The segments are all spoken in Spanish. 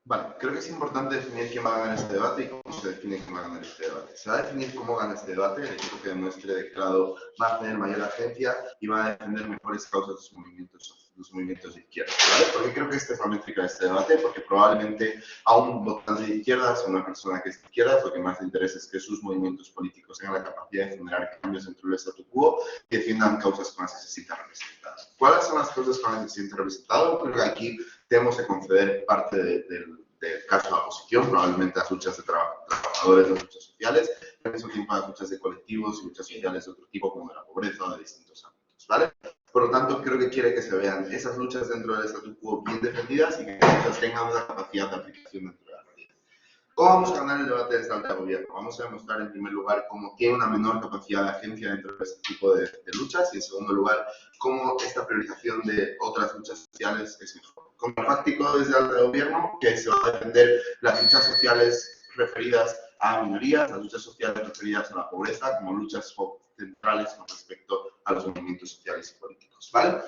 Vale, creo que es importante definir quién va a ganar este debate y cómo se define quién va a ganar este debate. Se va a definir cómo gana este debate el equipo que demuestre de que lado va a tener mayor agencia y va a defender mejores causas de los movimientos de izquierda, ¿vale? Porque creo que esta es la métrica de este debate, porque probablemente a un votante de izquierdas, a una persona que es de izquierdas, lo que más le interesa es que sus movimientos políticos tengan la capacidad de generar cambios dentro del statu quo y defiendan causas con las que se sienta representado. ¿Cuáles son las causas con las que se siente representado? Creo que aquí tenemos que conceder parte del caso de la oposición, probablemente las luchas de trabajadores, las luchas sociales, al mismo tiempo las luchas de colectivos y luchas sociales de otro tipo, como de la pobreza o de distintos ámbitos, ¿vale? Por lo tanto, creo que quiere que se vean esas luchas dentro del statu quo bien defendidas y que esas luchas tengan una capacidad de aplicación dentro de la realidad. ¿Cómo vamos a ganar el debate de esta gobierno? Vamos a demostrar en primer lugar cómo tiene una menor capacidad de agencia dentro de este tipo de luchas y en segundo lugar cómo esta priorización de otras luchas sociales es mejor. Como práctico desde el gobierno, que se va a defender las luchas sociales referidas a minorías, las luchas sociales referidas a la pobreza, como luchas centrales con respecto a los movimientos sociales y políticos, ¿vale?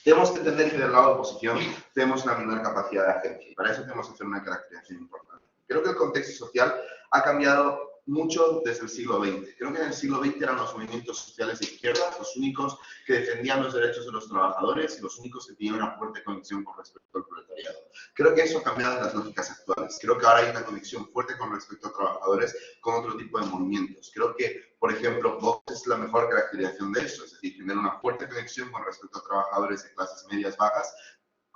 Tenemos que entender que del lado de oposición tenemos una menor capacidad de agencia y para eso tenemos que hacer una caracterización importante. Creo que el contexto social ha cambiado mucho desde el siglo XX. Creo que en el siglo XX eran los movimientos sociales de izquierdas los únicos que defendían los derechos de los trabajadores y los únicos que tenían una fuerte conexión con respecto al proletariado. Creo que eso ha cambiado en las lógicas actuales. Creo que ahora hay una conexión fuerte con respecto a trabajadores con otro tipo de movimientos. Creo que, por ejemplo, Vox es la mejor caracterización de eso, es decir, tener una fuerte conexión con respecto a trabajadores de clases medias bajas,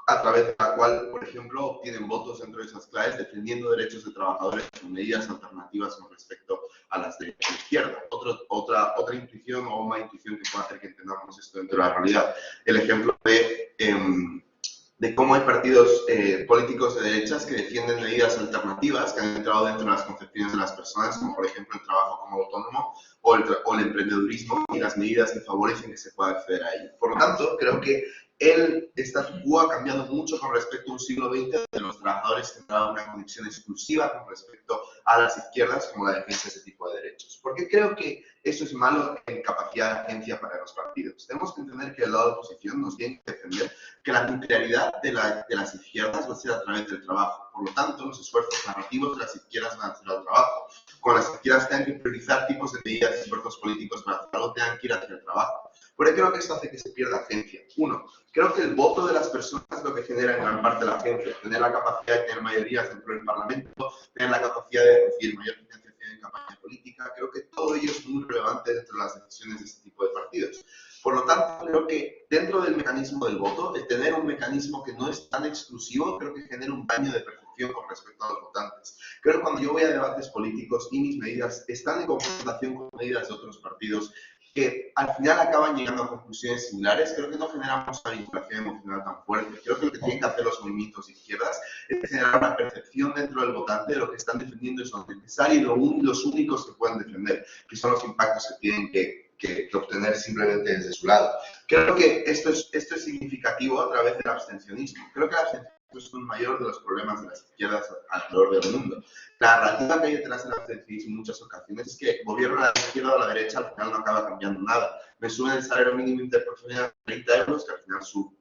a través de la cual, por ejemplo, obtienen votos dentro de esas clases defendiendo derechos de trabajadores con medidas alternativas con respecto a las de la izquierda. Otra intuición o una intuición que puede hacer que entendamos esto dentro de la realidad. El ejemplo de cómo hay partidos políticos de derechas que defienden medidas alternativas que han entrado dentro de las concepciones de las personas, como por ejemplo el trabajo como autónomo o el emprendedurismo y las medidas que favorecen que se pueda acceder a ello. Por lo tanto, creo que el statu quo ha cambiado mucho con respecto a un siglo XX donde los trabajadores tendrán una conexión exclusiva con respecto a las izquierdas como la defensa de ese tipo de derechos. Porque creo que eso es malo en capacidad de agencia para los partidos. Tenemos que entender que el lado de oposición nos tiene que defender que la nuclearidad de las izquierdas va a ser a través del trabajo. Por lo tanto, los esfuerzos narrativos de las izquierdas van a hacer el trabajo. Cuando las izquierdas tengan que priorizar tipos de medidas y esfuerzos políticos para hacer algo, tengan que ir hacia el trabajo. Porque creo que esto hace que se pierda agencia. Uno, creo que el voto de las personas es lo que genera en gran parte la agencia. Tener la capacidad de tener mayorías dentro del Parlamento, tener la capacidad de recibir mayor financiación en campaña política, creo que todo ello es muy relevante dentro de las decisiones de este tipo de partidos. Por lo tanto, creo que dentro del mecanismo del voto, el tener un mecanismo que no es tan exclusivo, creo que genera un daño de percepción con respecto a los votantes. Creo que cuando yo voy a debates políticos y mis medidas están en confrontación con medidas de otros partidos, que al final acaban llegando a conclusiones similares, creo que no generamos una vinculación emocional tan fuerte. Creo que lo que tienen que hacer los movimientos de izquierdas es generar una percepción dentro del votante de lo que están defendiendo es lo necesario y los únicos que pueden defender, que son los impactos que tienen que obtener simplemente desde su lado. Creo que esto es significativo a través del abstencionismo. Creo que el abstencionismo es un mayor de los problemas de las izquierdas alrededor del mundo. La narrativa que hay detrás del abstencionismo en muchas ocasiones es que gobierno a la izquierda o a la derecha al final no acaba cambiando nada. Me suben el salario mínimo interprofesional de 30 euros, que al final su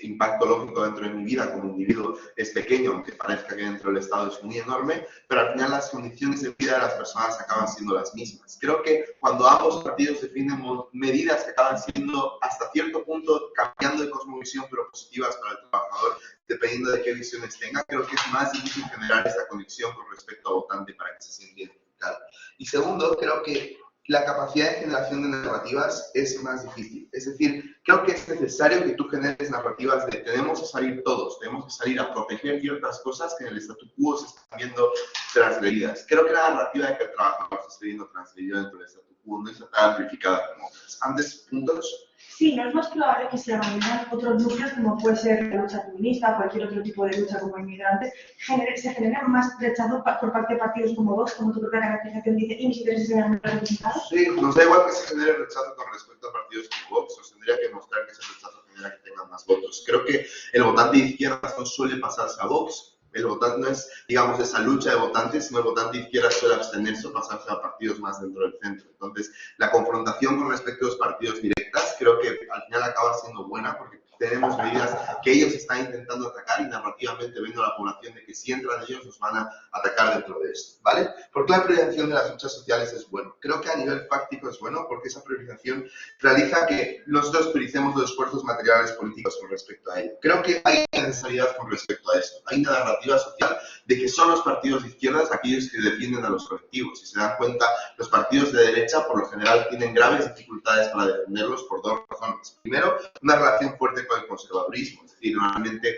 impacto lógico dentro de mi vida como individuo es pequeño, aunque parezca que dentro del Estado es muy enorme, pero al final las condiciones de vida de las personas acaban siendo las mismas. Creo que cuando ambos partidos definen medidas que acaban siendo hasta cierto punto cambiando de cosmovisión pero positivas para el trabajador, dependiendo de qué visiones tenga, creo que es más difícil generar esta conexión con respecto al votante para que se sienta identificado. Y segundo, creo que la capacidad de generación de narrativas es más difícil. Es decir, creo que es necesario que tú generes narrativas de tenemos que salir todos, tenemos que salir a proteger ciertas cosas que en el statu quo se están viendo transgredidas. Creo que la narrativa de que el trabajador se esté viendo transgredido dentro del statu quo no está tan amplificada como otras. Antes, puntos. Sí, no es más probable que se abandonen otros núcleos como puede ser la lucha feminista o cualquier otro tipo de lucha como inmigrantes, se genere más rechazo por parte de partidos como Vox, como tu propia caracterización dice, y mis intereses se vean representados. Sí, nos da igual que se genere rechazo con respecto a partidos como Vox, nos tendría que mostrar que ese rechazo genera que tengan más votos. Creo que el votante de izquierdas no suele pasarse a Vox. El votante no es, digamos, esa lucha de votantes, sino el votante de izquierda suele abstenerse o pasarse a partidos más dentro del centro. Entonces, la confrontación con respecto a los partidos directas creo que al final acaba siendo buena porque tenemos medidas que ellos están intentando atacar y narrativamente viendo a la población de que si entran ellos los van a atacar dentro de esto, ¿vale? ¿Por qué la priorización de las luchas sociales es bueno? Creo que a nivel fáctico es bueno porque esa priorización realiza que nosotros prioricemos los esfuerzos materiales políticos con respecto a ello. Creo que hay necesidad con respecto a esto. Hay una narrativa social de que son los partidos de izquierdas aquellos que defienden a los colectivos. Si se dan cuenta, los partidos de derecha por lo general tienen graves dificultades para defenderlos por dos razones. Primero, una relación fuerte con el conservadurismo, es decir, normalmente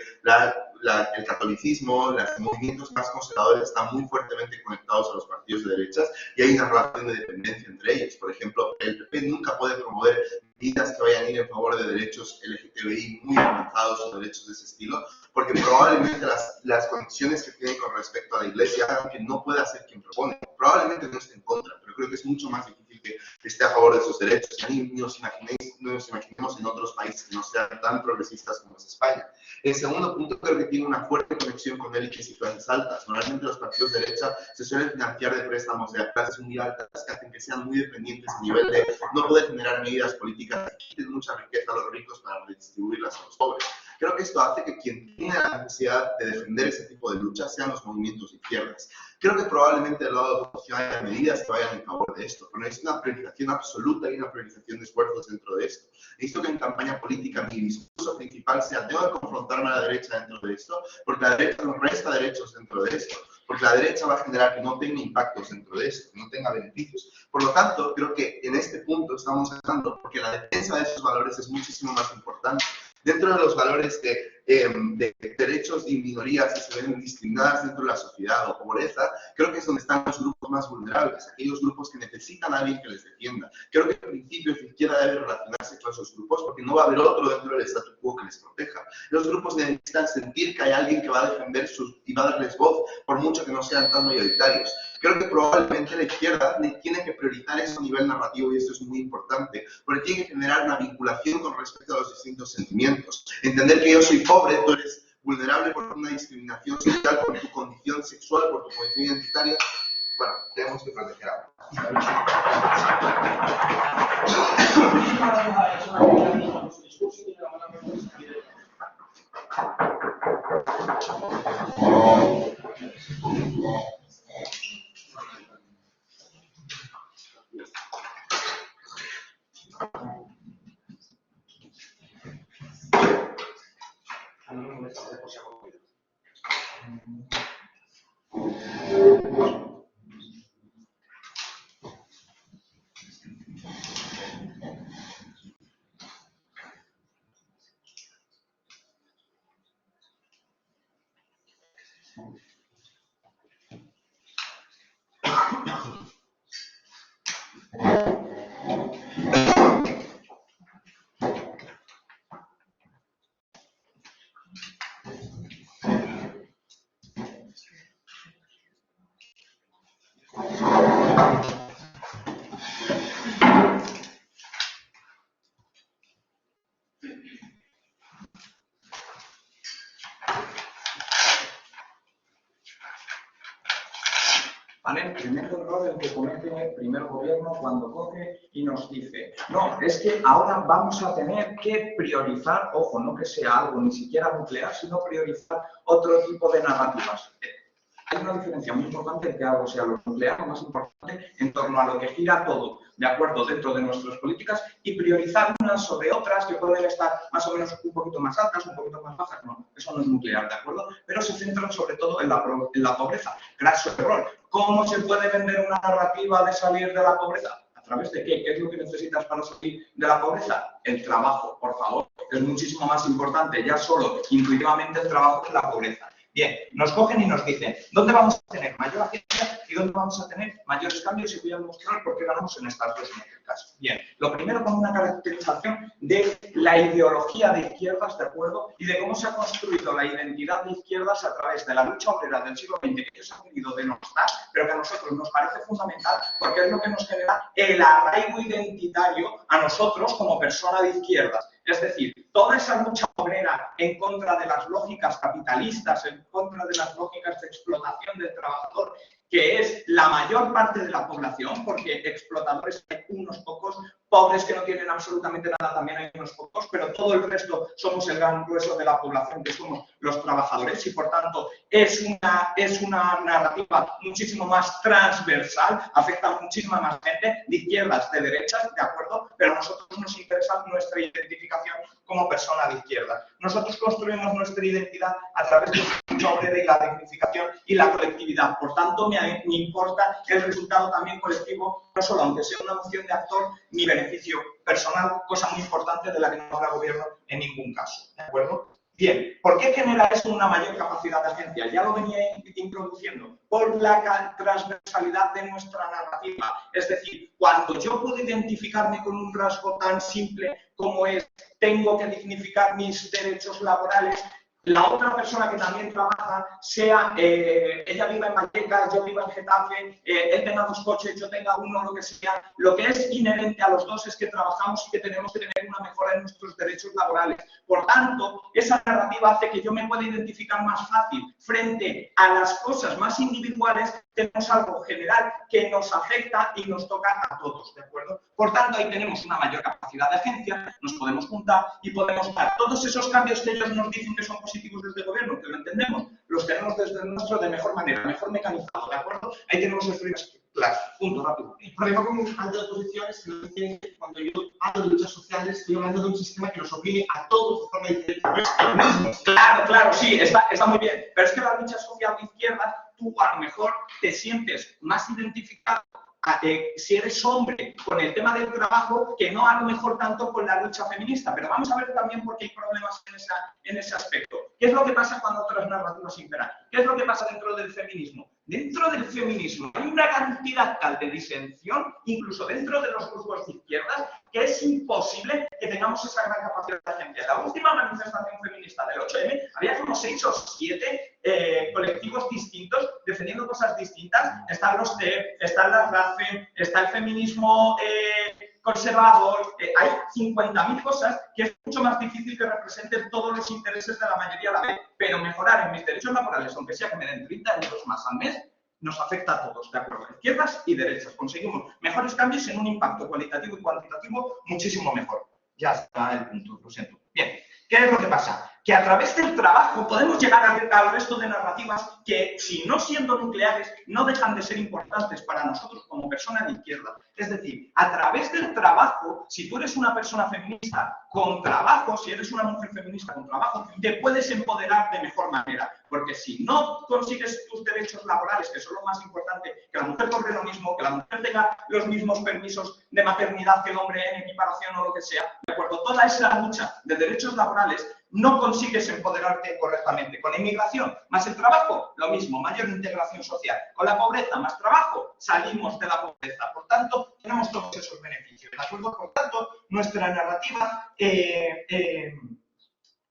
el catolicismo, los movimientos más conservadores están muy fuertemente conectados a los partidos de derechas y hay una relación de dependencia entre ellos. Por ejemplo, el PP nunca puede promover medidas que vayan a ir en favor de derechos LGTBI muy avanzados o derechos de ese estilo, porque probablemente las conexiones que tienen con respecto a la Iglesia hagan que no pueda ser quien propone. Probablemente no esté en contra, pero creo que es mucho más difícil que esté a favor de esos derechos. Ya ni nos imaginemos en otros países que no sean tan progresistas como es España. En segundo punto, creo que tiene una fuerte conexión con élites y clases altas. Normalmente los partidos de derecha se suelen financiar de préstamos de clases muy altas que hacen que sean muy dependientes a nivel de no poder generar medidas políticas que quiten mucha riqueza a los ricos para redistribuirlas a los pobres. Creo que esto hace que quien tiene la necesidad de defender ese tipo de luchas sean los movimientos de izquierdas. Creo que probablemente del lado de la oposición haya medidas que vayan en favor de esto, pero es una priorización absoluta y una priorización de esfuerzos dentro de esto. Necesito que en campaña política mi discurso principal sea: tengo que confrontarme a la derecha dentro de esto, porque la derecha nos resta derechos dentro de esto, porque la derecha va a generar que no tenga impactos dentro de esto, que no tenga beneficios. Por lo tanto, creo que en este punto estamos ganando, porque la defensa de esos valores es muchísimo más importante. Dentro de los valores de derechos de minorías que se ven discriminadas dentro de la sociedad o pobreza, creo que es donde están los grupos más vulnerables, aquellos grupos que necesitan a alguien que les defienda. Creo que en principio la izquierda debe relacionarse con esos grupos porque no va a haber otro dentro del statu quo que les proteja. Los grupos necesitan sentir que hay alguien que va a defender y va a darles voz, por mucho que no sean tan mayoritarios. Creo que probablemente la izquierda tiene que priorizar eso a nivel narrativo y esto es muy importante, porque tiene que generar una vinculación con respecto a los distintos sentimientos. Entender que yo soy pobre, tú eres vulnerable por una discriminación social, por tu condición sexual, por tu condición identitaria. Bueno, tenemos que proteger a ¿Vale? El primer error el que comete el primer gobierno cuando coge y nos dice: no, es que ahora vamos a tener que priorizar, ojo, no que sea algo ni siquiera nuclear, sino priorizar otro tipo de narrativas. Hay una diferencia muy importante en que algo sea lo nuclear, lo más importante, en torno a lo que gira todo, de acuerdo, dentro de nuestras políticas, y priorizar unas sobre otras que pueden estar más o menos un poquito más altas, un poquito más bajas. No, eso no es nuclear, ¿de acuerdo? Pero se centran sobre todo en la pobreza. Graso error. ¿Cómo se puede vender una narrativa de salir de la pobreza? ¿A través de qué? ¿Qué es lo que necesitas para salir de la pobreza? El trabajo, por favor. Es muchísimo más importante ya solo intuitivamente el trabajo que la pobreza. Bien, nos cogen y nos dicen: ¿dónde vamos a tener mayor actividad y dónde vamos a tener mayores cambios? Y voy a mostrar por qué ganamos en estas dos métricas. Bien, lo primero con una caracterización de la ideología de izquierdas, ¿de acuerdo? Y de cómo se ha construido la identidad de izquierdas a través de la lucha obrera del siglo XX, que ellos han querido denostar, pero que a nosotros nos parece fundamental porque es lo que nos genera el arraigo identitario a nosotros como persona de izquierdas. Es decir, toda esa lucha obrera en contra de las lógicas capitalistas, en contra de las lógicas de explotación del trabajador, que es la mayor parte de la población, porque explotadores hay unos pocos, pobres que no tienen absolutamente nada también hay unos pocos, pero todo el resto somos el gran grueso de la población, que somos los trabajadores, y por tanto es una narrativa muchísimo más transversal, afecta a muchísima más gente, de izquierdas, de derechas, ¿de acuerdo? Pero a nosotros nos interesa nuestra identificación como persona de izquierda. Nosotros construimos nuestra identidad a través de la lucha obrera y la dignificación y la colectividad. Por tanto, me importa el resultado también colectivo, no solo aunque sea una moción de actor, mi beneficio personal, cosa muy importante de la que no habla el gobierno en ningún caso. ¿De acuerdo? Bien, ¿por qué genera esto una mayor capacidad de agencia? Ya lo venía introduciendo, por la transversalidad de nuestra narrativa. Es decir, cuando yo puedo identificarme con un rasgo tan simple como es tengo que dignificar mis derechos laborales, la otra persona que también trabaja, sea ella viva en Vallecas, yo viva en Getafe, él tenga 2 coches, yo tenga uno, lo que sea, lo que es inherente a los dos es que trabajamos y que tenemos que tener una mejora en nuestros derechos laborales. Por tanto, esa narrativa hace que yo me pueda identificar más fácil frente a las cosas más individuales. Tenemos algo general que nos afecta y nos toca a todos, ¿de acuerdo? Por tanto, ahí tenemos una mayor capacidad de agencia, nos podemos juntar y podemos dar todos esos cambios que ellos nos dicen que son positivos desde el gobierno, que lo entendemos, los tenemos desde el nuestro de mejor manera, mejor mecanizado, ¿de acuerdo? Ahí tenemos nuestras primeras clases. Punto, rápido. El problema con un ante de oposición es que no entienden que cuando yo hablo de luchas sociales, estoy hablando de un sistema que nos oprime a todos de forma diferente. Claro, sí, está muy bien. Pero es que la lucha social de izquierda, tú a lo mejor te sientes más identificado si eres hombre con el tema del trabajo que no a lo mejor tanto con la lucha feminista. Pero vamos a ver también por qué hay problemas en ese aspecto. ¿Qué es lo que pasa cuando otras narrativas imperan? ¿Qué es lo que pasa dentro del feminismo? Dentro del feminismo hay una cantidad tal de disensión, incluso dentro de los grupos de izquierdas, que es imposible que tengamos esa gran capacidad de agencia. La última manifestación feminista del 8M había como 6 o 7 colectivos distintos defendiendo cosas distintas. Están los TEP, están las RAFE, está el feminismo conservador, hay 50.000 cosas que es mucho más difícil que representen todos los intereses de la mayoría a la vez, pero mejorar en mis derechos laborales, aunque sea que me den 30 euros más al mes, nos afecta a todos, ¿de acuerdo? Izquierdas y derechas. Conseguimos mejores cambios en un impacto cualitativo y cuantitativo muchísimo mejor. Ya está el punto, lo siento. Bien, ¿qué es lo que pasa? Que a través del trabajo podemos llegar al resto de narrativas que, si no siendo nucleares, no dejan de ser importantes para nosotros como personas de izquierda. Es decir, a través del trabajo, si tú eres una persona feminista con trabajo, si eres una mujer feminista con trabajo, te puedes empoderar de mejor manera. Porque si no consigues tus derechos laborales, que son lo más importante, que la mujer cobre lo mismo, que la mujer tenga los mismos permisos de maternidad que el hombre en equiparación o lo que sea, ¿de acuerdo? Toda esa lucha de derechos laborales no consigues empoderarte correctamente. Con la inmigración más el trabajo, lo mismo, mayor integración social. Con la pobreza más trabajo, salimos de la pobreza. Por tanto, tenemos todos esos beneficios. ¿De acuerdo? Por tanto, nuestra narrativa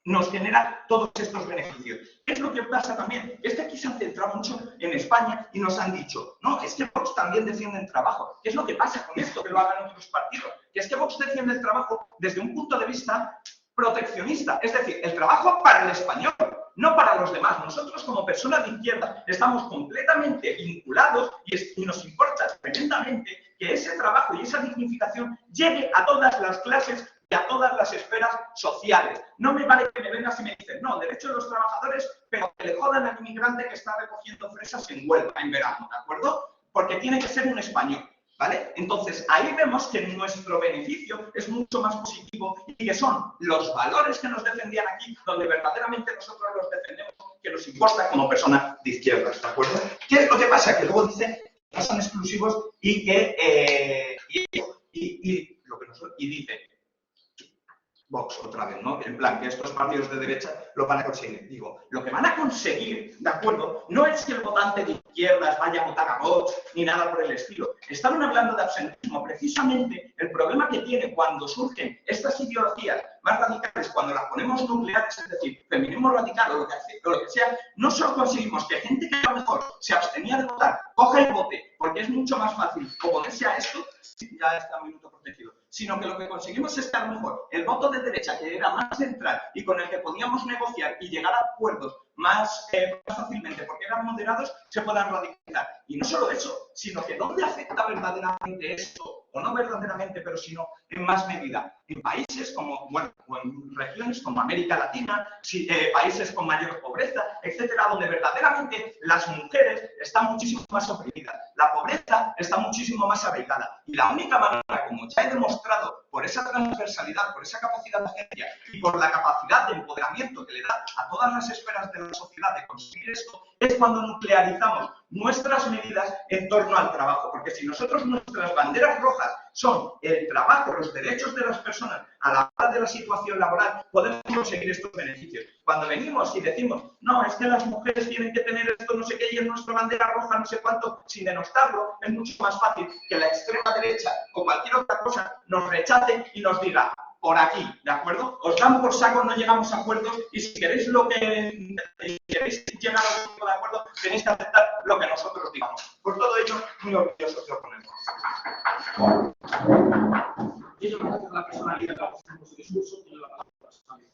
nos genera todos estos beneficios. ¿Qué es lo que pasa también? Es que aquí se han centrado mucho en España y nos han dicho, no, es que Vox también defiende el trabajo. ¿Qué es lo que pasa con esto que lo hagan otros partidos? Que es que Vox defiende el trabajo desde un punto de vista proteccionista, es decir, el trabajo para el español, no para los demás. Nosotros como personas de izquierda estamos completamente vinculados y nos importa tremendamente que ese trabajo y esa dignificación llegue a todas las clases y a todas las esferas sociales. No me vale que me vengas y me dices, no, derecho de los trabajadores, pero que le jodan al inmigrante que está recogiendo fresas en Huelva en verano, ¿de acuerdo? Porque tiene que ser un español. ¿Vale? Entonces, ahí vemos que nuestro beneficio es mucho más positivo y que son los valores que nos defendían aquí, donde verdaderamente nosotros los defendemos, que nos importa como personas de izquierdas, ¿de acuerdo? ¿Qué es lo que pasa? Que luego dice que no son exclusivos y que y dice Vox otra vez, ¿no? En plan, que estos partidos de derecha lo van a conseguir. Digo, lo que van a conseguir, ¿de acuerdo? No es que el votante de izquierdas vaya a votar a Vox ni nada por el estilo. Estaban hablando de absentismo. Precisamente el problema que tiene cuando surgen estas ideologías más radicales, cuando las ponemos nucleares, es decir, feminismo radical o lo que sea, no solo conseguimos que gente que a lo mejor se abstenía de votar, coja y vote, porque es mucho más fácil oponerse a esto, ya está un minuto protegido, sino que lo que conseguimos es que a lo mejor el voto de derecha, que era más central y con el que podíamos negociar y llegar a acuerdos más fácilmente porque eran moderados, se puedan radicalizar. Y no solo eso, sino que ¿dónde afecta verdaderamente esto? O no verdaderamente, pero sino en más medida. En países como, bueno, o en regiones como América Latina, países con mayor pobreza, etcétera, donde verdaderamente las mujeres están muchísimo más oprimidas. La pobreza está muchísimo más arraigada. Y la única manera, como ya he demostrado, por esa transversalidad, por esa capacidad de agencia y por la capacidad de empoderamiento que le da a todas las esferas de la sociedad de conseguir esto, es cuando nuclearizamos nuestras medidas en torno al trabajo. Porque si nosotros, nuestras banderas rojas son el trabajo, los derechos de las personas a la hora de la situación laboral, podemos conseguir estos beneficios. Cuando venimos y decimos, no, es que las mujeres tienen que tener esto, no sé qué, y es nuestra bandera roja, no sé cuánto, sin denostarlo, es mucho más fácil que la extrema derecha o cualquier otra cosa nos rechace y nos diga, por aquí, ¿de acuerdo? Os dan por saco, no llegamos a acuerdos y si queréis llegar a un tipo de acuerdo, tenéis que aceptar lo que nosotros digamos. Por todo ello, muy orgullosos de oponernos. Y eso me la personalidad de su discurso tiene la palabra personalidad.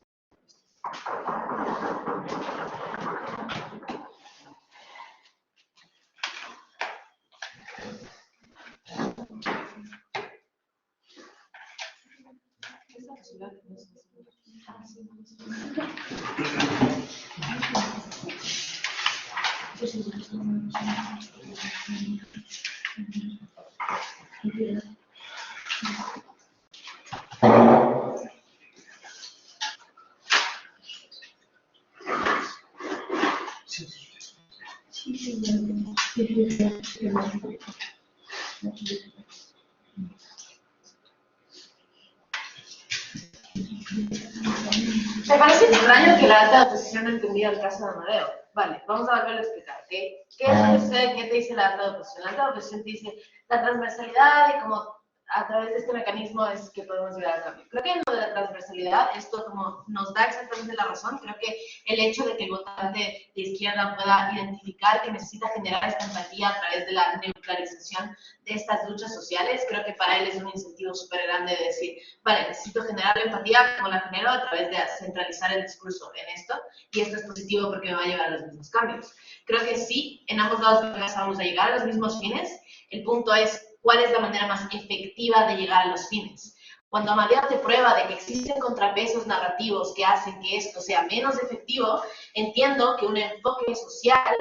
Me parece extraño que la alta oposición no entendiera el caso de Amadeo. Vale, vamos a volverlo a explicar, ¿ok? ¿Qué es lo que sucede? ¿Qué te dice la alta oposición? La alta oposición te dice la transversalidad y como a través de este mecanismo es que podemos llegar al cambio. Creo que en lo de la transversalidad, esto como nos da exactamente la razón. Creo que el hecho de que el votante de izquierda pueda identificar que necesita generar esta empatía a través de la neutralización de estas luchas sociales, creo que para él es un incentivo súper grande de decir, vale, necesito generar la empatía como la genero a través de centralizar el discurso en esto, y esto es positivo porque me va a llevar a los mismos cambios. Creo que sí, en ambos lados vamos a llegar a los mismos fines. El punto es cuál es la manera más efectiva de llegar a los fines. Cuando Amadeo te prueba de que existen contrapesos narrativos que hacen que esto sea menos efectivo, entiendo que un enfoque social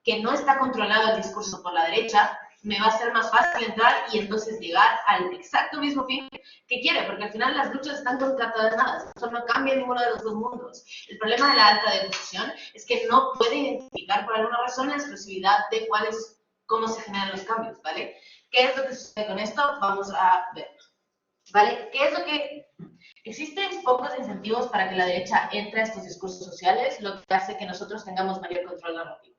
que no está controlado el discurso por la derecha me va a ser más fácil entrar y entonces llegar al exacto mismo fin que quiere, porque al final las luchas están concatenadas, eso no cambia ninguno de los dos mundos. El problema de la alta oposición es que no puede identificar por alguna razón la exclusividad de cómo se generan los cambios, ¿vale? ¿Qué es lo que sucede con esto? Vamos a ver, ¿vale? ¿Qué es lo que...? Existen pocos incentivos para que la derecha entre a estos discursos sociales, lo que hace que nosotros tengamos mayor control narrativo.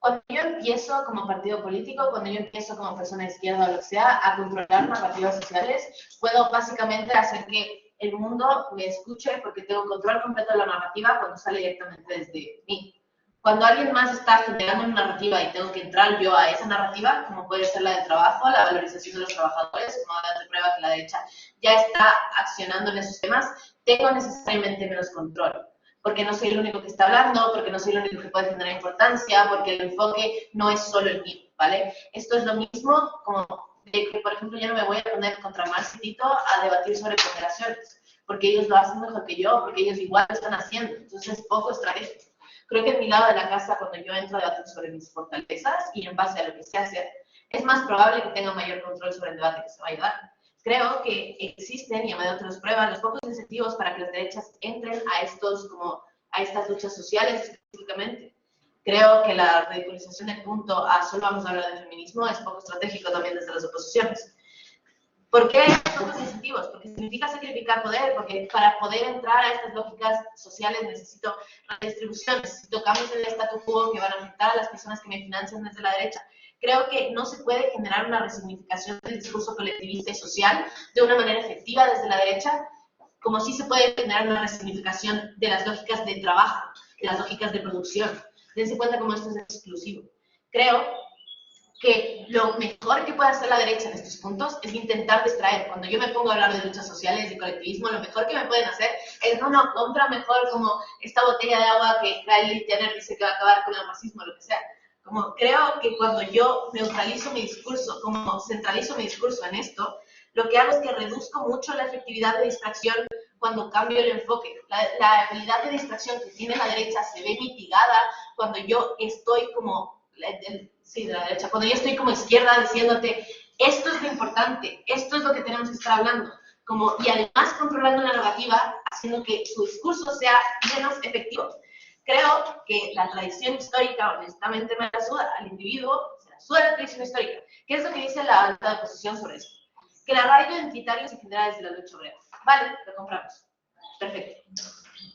Cuando yo empiezo como partido político, cuando yo empiezo como persona de izquierda o lo que sea, a controlar narrativas sociales, puedo básicamente hacer que el mundo me escuche porque tengo control completo de la narrativa cuando sale directamente desde mí. Cuando alguien más está generando una narrativa y tengo que entrar yo a esa narrativa, como puede ser la del trabajo, la valorización de los trabajadores, como da de prueba que la derecha ya está accionando en esos temas, tengo necesariamente menos control. Porque no soy el único que está hablando, porque no soy el único que puede generar importancia, porque el enfoque no es solo el mío, ¿vale? Esto es lo mismo como de que, por ejemplo, yo no me voy a poner contra Marx y Tito a debatir sobre ponderaciones, porque ellos lo hacen mejor que yo, porque ellos igual lo están haciendo, entonces es poco estratégico. Creo que en mi lado de la casa, cuando yo entro a debatir sobre mis fortalezas y en base a lo que sé hacer, es más probable que tenga mayor control sobre el debate que se va a dar. Creo que existen, y Amadeo te los prueba, los pocos incentivos para que las derechas entren a estas luchas sociales específicamente. Creo que la ridiculización del punto a solo vamos a hablar de feminismo es poco estratégico también desde las oposiciones. ¿Por qué hay pocos incentivos? Porque significa sacrificar poder, porque para poder entrar a estas lógicas sociales necesito redistribución, necesito cambios en el statu quo que van a afectar a las personas que me financian desde la derecha. Creo que no se puede generar una resignificación del discurso colectivista y social de una manera efectiva desde la derecha, como sí se puede generar una resignificación de las lógicas de trabajo, de las lógicas de producción. Dense cuenta cómo esto es exclusivo. Creo que lo mejor que puede hacer la derecha en estos puntos es intentar distraer. Cuando yo me pongo a hablar de luchas sociales, de colectivismo, lo mejor que me pueden hacer es, no, compra mejor como esta botella de agua que Kylie Jenner dice que va a acabar con el racismo, lo que sea. Como creo que cuando yo neutralizo mi discurso, como centralizo mi discurso en esto, lo que hago es que reduzco mucho la efectividad de distracción cuando cambio el enfoque. La habilidad de distracción que tiene la derecha se ve mitigada cuando yo estoy como... Sí, de la derecha. Cuando yo estoy como izquierda diciéndote, esto es lo importante, esto es lo que tenemos que estar hablando. Como, y además controlando la narrativa, haciendo que su discurso sea menos efectivo. Creo que la tradición histórica, honestamente, me la suda al individuo, se la suda la tradición histórica. ¿Qué es lo que dice la alta oposición sobre esto? Que el arraigo identitario se genera desde la lucha obrera. Vale, lo compramos. Perfecto.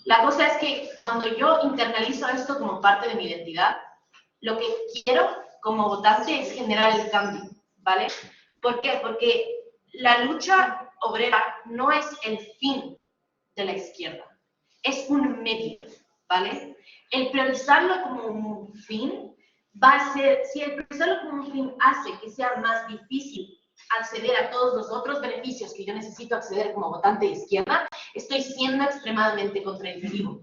La cosa es que cuando yo internalizo esto como parte de mi identidad, lo que quiero como votante es generar el cambio, ¿vale? ¿Por qué? Porque la lucha obrera no es el fin de la izquierda, es un medio, ¿vale? El priorizarlo como un fin va a ser, si el priorizarlo como un fin hace que sea más difícil acceder a todos los otros beneficios que yo necesito acceder como votante de izquierda, estoy siendo extremadamente contraintuitivo.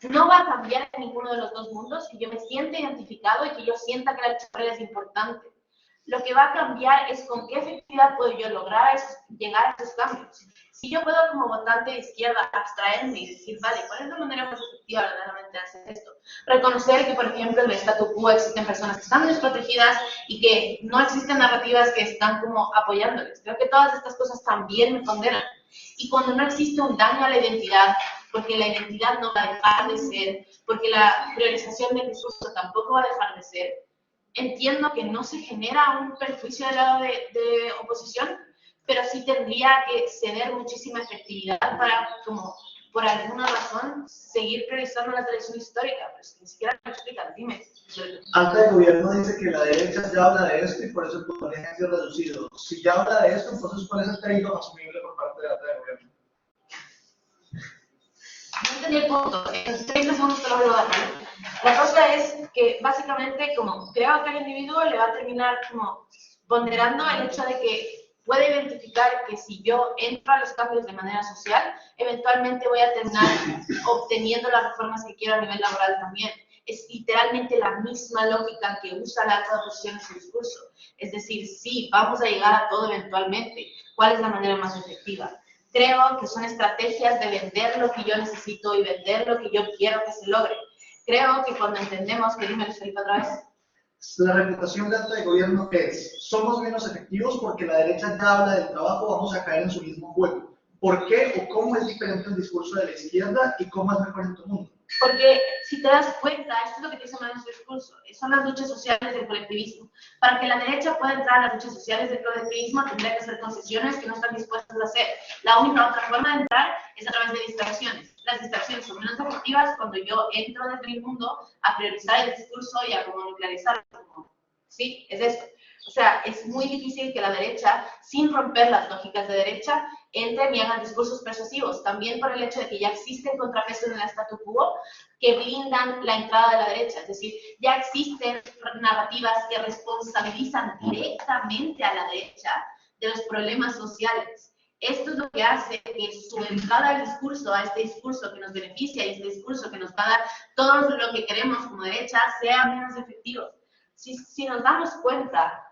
No va a cambiar en ninguno de los dos mundos que yo me sienta identificado y que yo sienta que la lucha obrera es importante. Lo que va a cambiar es con qué efectividad puedo yo lograr llegar a esos cambios. Si yo puedo como votante de izquierda abstraerme y decir, vale, ¿cuál es la manera más efectiva verdaderamente de hacer esto? Reconocer que, por ejemplo, en el statu quo existen personas que están desprotegidas y que no existen narrativas que están como apoyándoles. Creo que todas estas cosas también me condenan. Y cuando no existe un daño a la identidad, porque la identidad no va a dejar de ser, porque la priorización del discurso tampoco va a dejar de ser, entiendo que no se genera un perjuicio del lado de oposición, pero sí tendría que ceder muchísima efectividad para, como, por alguna razón, seguir priorizando la tradición histórica. Pero es que ni siquiera me explican, dime. Alta de gobierno dice que la derecha ya habla de esto y por eso el porcentaje ha sido reducido. Si ya habla de esto, entonces ¿cuál es el crédito asumible por parte de Alta de gobierno? No entendí el punto. En 30 segundos te lo voy a dar. La cosa es que básicamente como creo que el individuo le va a terminar como ponderando el hecho de que puede identificar que si yo entro a los cambios de manera social, eventualmente voy a terminar obteniendo las reformas que quiero a nivel laboral también. Es literalmente la misma lógica que usa la alta oposición en su discurso. Es decir, sí, vamos a llegar a todo eventualmente. ¿Cuál es la manera más efectiva? Creo que son estrategias de vender lo que yo necesito y vender lo que yo quiero que se logre. Creo que cuando entendemos que, dime, Felipe, otra vez. La reputación de Alta de gobierno es, somos menos efectivos porque la derecha ya habla del trabajo, vamos a caer en su mismo juego. ¿Por qué o cómo es diferente el discurso de la izquierda y cómo es mejor en tu mundo? Porque si te das cuenta, esto es lo que te dice mal en su discurso, son las luchas sociales del colectivismo. Para que la derecha pueda entrar a las luchas sociales del colectivismo, tendría que hacer concesiones que no están dispuestas a hacer. La única otra forma de entrar es a través de distracciones. Las distracciones son menos efectivas cuando yo entro desde mi mundo a priorizar el discurso y a como nuclearizarlo. ¿Sí? Es esto. O sea, es muy difícil que la derecha, sin romper las lógicas de derecha, entren y hagan discursos persuasivos. También por el hecho de que ya existen contrapesos en el statu quo que blindan la entrada de la derecha. Es decir, ya existen narrativas que responsabilizan directamente a la derecha de los problemas sociales. Esto es lo que hace que su entrada al discurso, a este discurso que nos beneficia y este discurso que nos va a dar todo lo que queremos como derecha, sea menos efectivo. Si nos damos cuenta,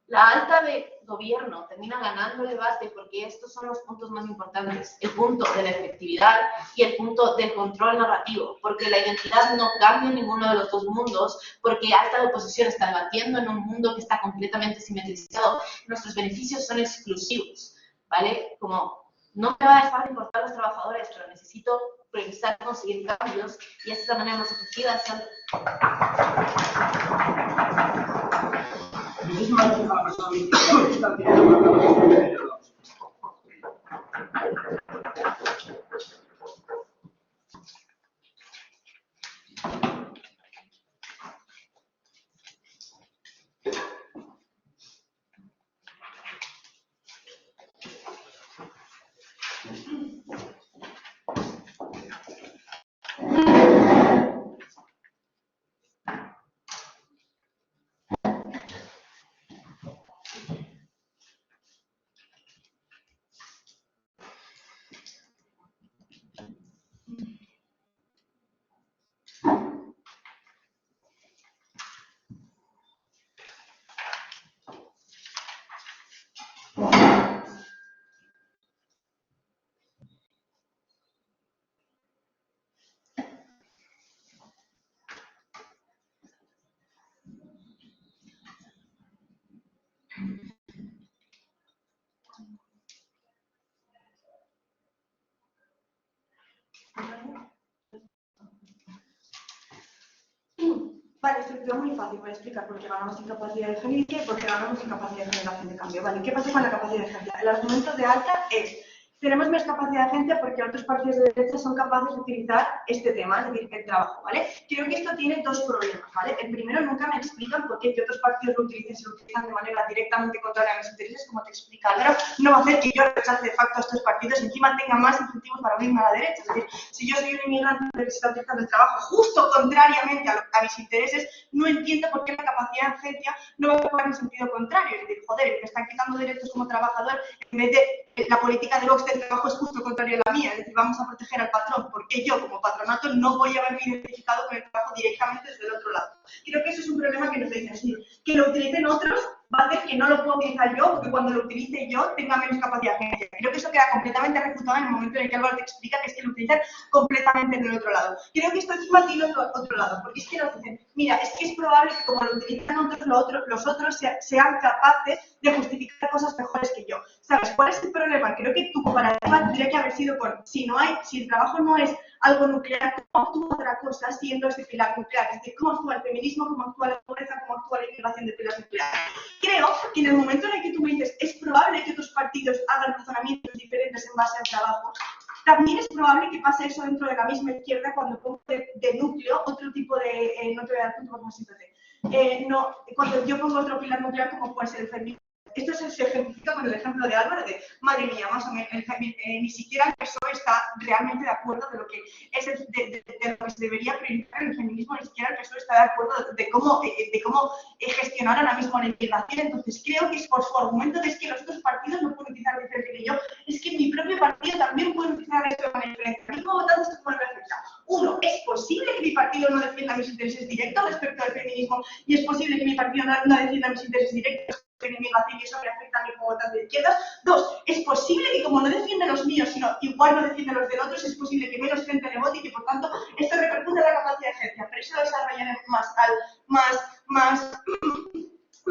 la alta de gobierno termina ganando el debate porque estos son los puntos más importantes. El punto de la efectividad y el punto del control narrativo. Porque la identidad no cambia en ninguno de los dos mundos, porque alta de oposición está debatiendo en un mundo que está completamente simetrizado. Nuestros beneficios son exclusivos, ¿vale? Como no me va a dejar de importar los trabajadores, pero necesito priorizar conseguir cambios y esta es la manera más efectiva de hacerlo. Muchísimas gracias a la persona que está teniendo Vale, estructura muy fácil para explicar por qué ganamos en capacidad de gerencia y por qué ganamos en capacidad de generación de cambio. Vale, ¿qué pasa con la capacidad de gerencia? El argumento de Alta es: tenemos menos capacidad de agencia porque otros partidos de derecha son capaces de utilizar este tema, es decir, el trabajo, ¿vale? Creo que esto tiene dos problemas, ¿vale? El primero, nunca me explican por qué que otros partidos lo utilicen, se lo utilizan de manera directamente contraria a mis intereses, como te explica Álvaro, no va a hacer que yo rechace de facto a estos partidos y encima tenga más incentivos para unirme a la derecha. Es decir, si yo soy un inmigrante que se está utilizando el trabajo justo contrariamente a mis intereses, no entiendo por qué la capacidad de agencia no va a jugar en sentido contrario. Es decir, joder, me están quitando derechos como trabajador en vez de la política de Vox del trabajo es justo contrario a la mía, es decir, vamos a proteger al patrón, porque yo como patronato no voy a haberme identificado con el trabajo directamente desde el otro lado. Creo que eso es un problema que nos dicen, es decir, que lo utilicen otros va a hacer que no lo pueda utilizar yo, porque cuando lo utilice yo tenga menos capacidad de agencia. Creo que eso queda completamente refutado en el momento en el que Álvaro te explica que es que lo utilizan completamente en el otro lado. Creo que esto encima tiene otro lado, porque es que nos dicen, mira, es que es probable que como lo utilizan los otros sean capaces de justificar cosas mejores que yo. ¿Sabes cuál es el problema? Creo que tu comparativa tendría que haber sido con, si el trabajo no es algo nuclear, ¿cómo actúa otra cosa siendo ese pilar nuclear? Es decir, ¿cómo actúa el feminismo, cómo actúa la pobreza, cómo actúa la integración de pilares nucleares? Creo que en el momento en el que tú me dices, es probable que otros partidos hagan razonamientos diferentes en base al trabajo, también es probable que pase eso dentro de la misma izquierda cuando pongo de núcleo otro tipo de, no te voy a dar punto por no siéntate. Cuando yo pongo otro pilar nuclear como puede ser el feminismo. Esto se ejemplifica con el ejemplo de Álvaro de, madre mía, más o menos, ni siquiera el PSOE está realmente de acuerdo de lo que es de lo que se debería priorizar el feminismo, ni siquiera el PSOE está de acuerdo de cómo gestionar ahora mismo la inmigración. Entonces creo que es por su argumento de que los otros partidos no pueden utilizar diferente que yo, es que mi propio partido también puede utilizar esto de manera diferente. A mí como votante esto puede reflejar. Uno, es posible que mi partido no defienda mis intereses directos respecto al feminismo y es posible que mi partido no defienda mis intereses directos en inmigración y eso me afecta a mí como votante de izquierdas. Dos, es posible que como no defiende los míos, sino igual no defiende los de otros, es posible que menos gente le vote y que por tanto esto repercute en la capacidad de agencia, pero eso lo desarrollaremos más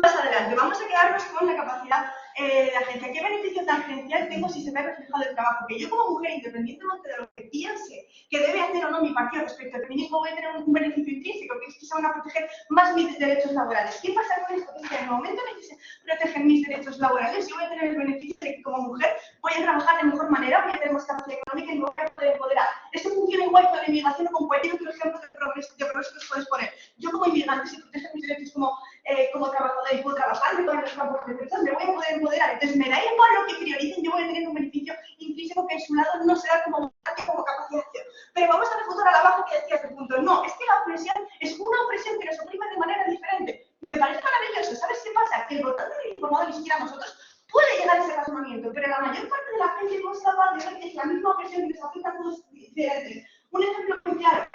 adelante. Vamos a quedarnos con la capacidad de agencia. ¿Qué beneficio tangencial tengo si se ve reflejado el trabajo? Que yo como mujer, independientemente de lo que piense que debe hacer o no mi partido respecto al feminismo, voy a tener un beneficio intrínseco, que es que se van a proteger más mis derechos laborales. ¿Qué pasa con esto? Es que en el momento en el que se protegen mis derechos laborales, yo voy a tener el beneficio de que como mujer voy a trabajar de mejor manera, voy a tener más capacidad económica y me voy a poder empoderar. Esto funciona igual con la inmigración o con cualquier otro ejemplo de progreso que puedes poner. Yo como inmigrante, si protejo mis derechos como trabajador y puedo trabajar, me puedo en los campos de defensa, me voy a poder empoderar. Entonces me da igual lo que prioricen, yo voy a tener un beneficio intrínseco que en su lado no será como capacidad de acción. Pero vamos a refutar a la baja que decía este punto. No, es que la opresión es una opresión que nos oprime de manera diferente. Me parece maravilloso. ¿Sabes qué pasa? Que el votante del informado, ni siquiera nosotros, puede llegar a ese razonamiento, pero la mayor parte de la gente no es capaz de ver que es la misma opresión que les afecta a todos diferentes. Un ejemplo muy claro.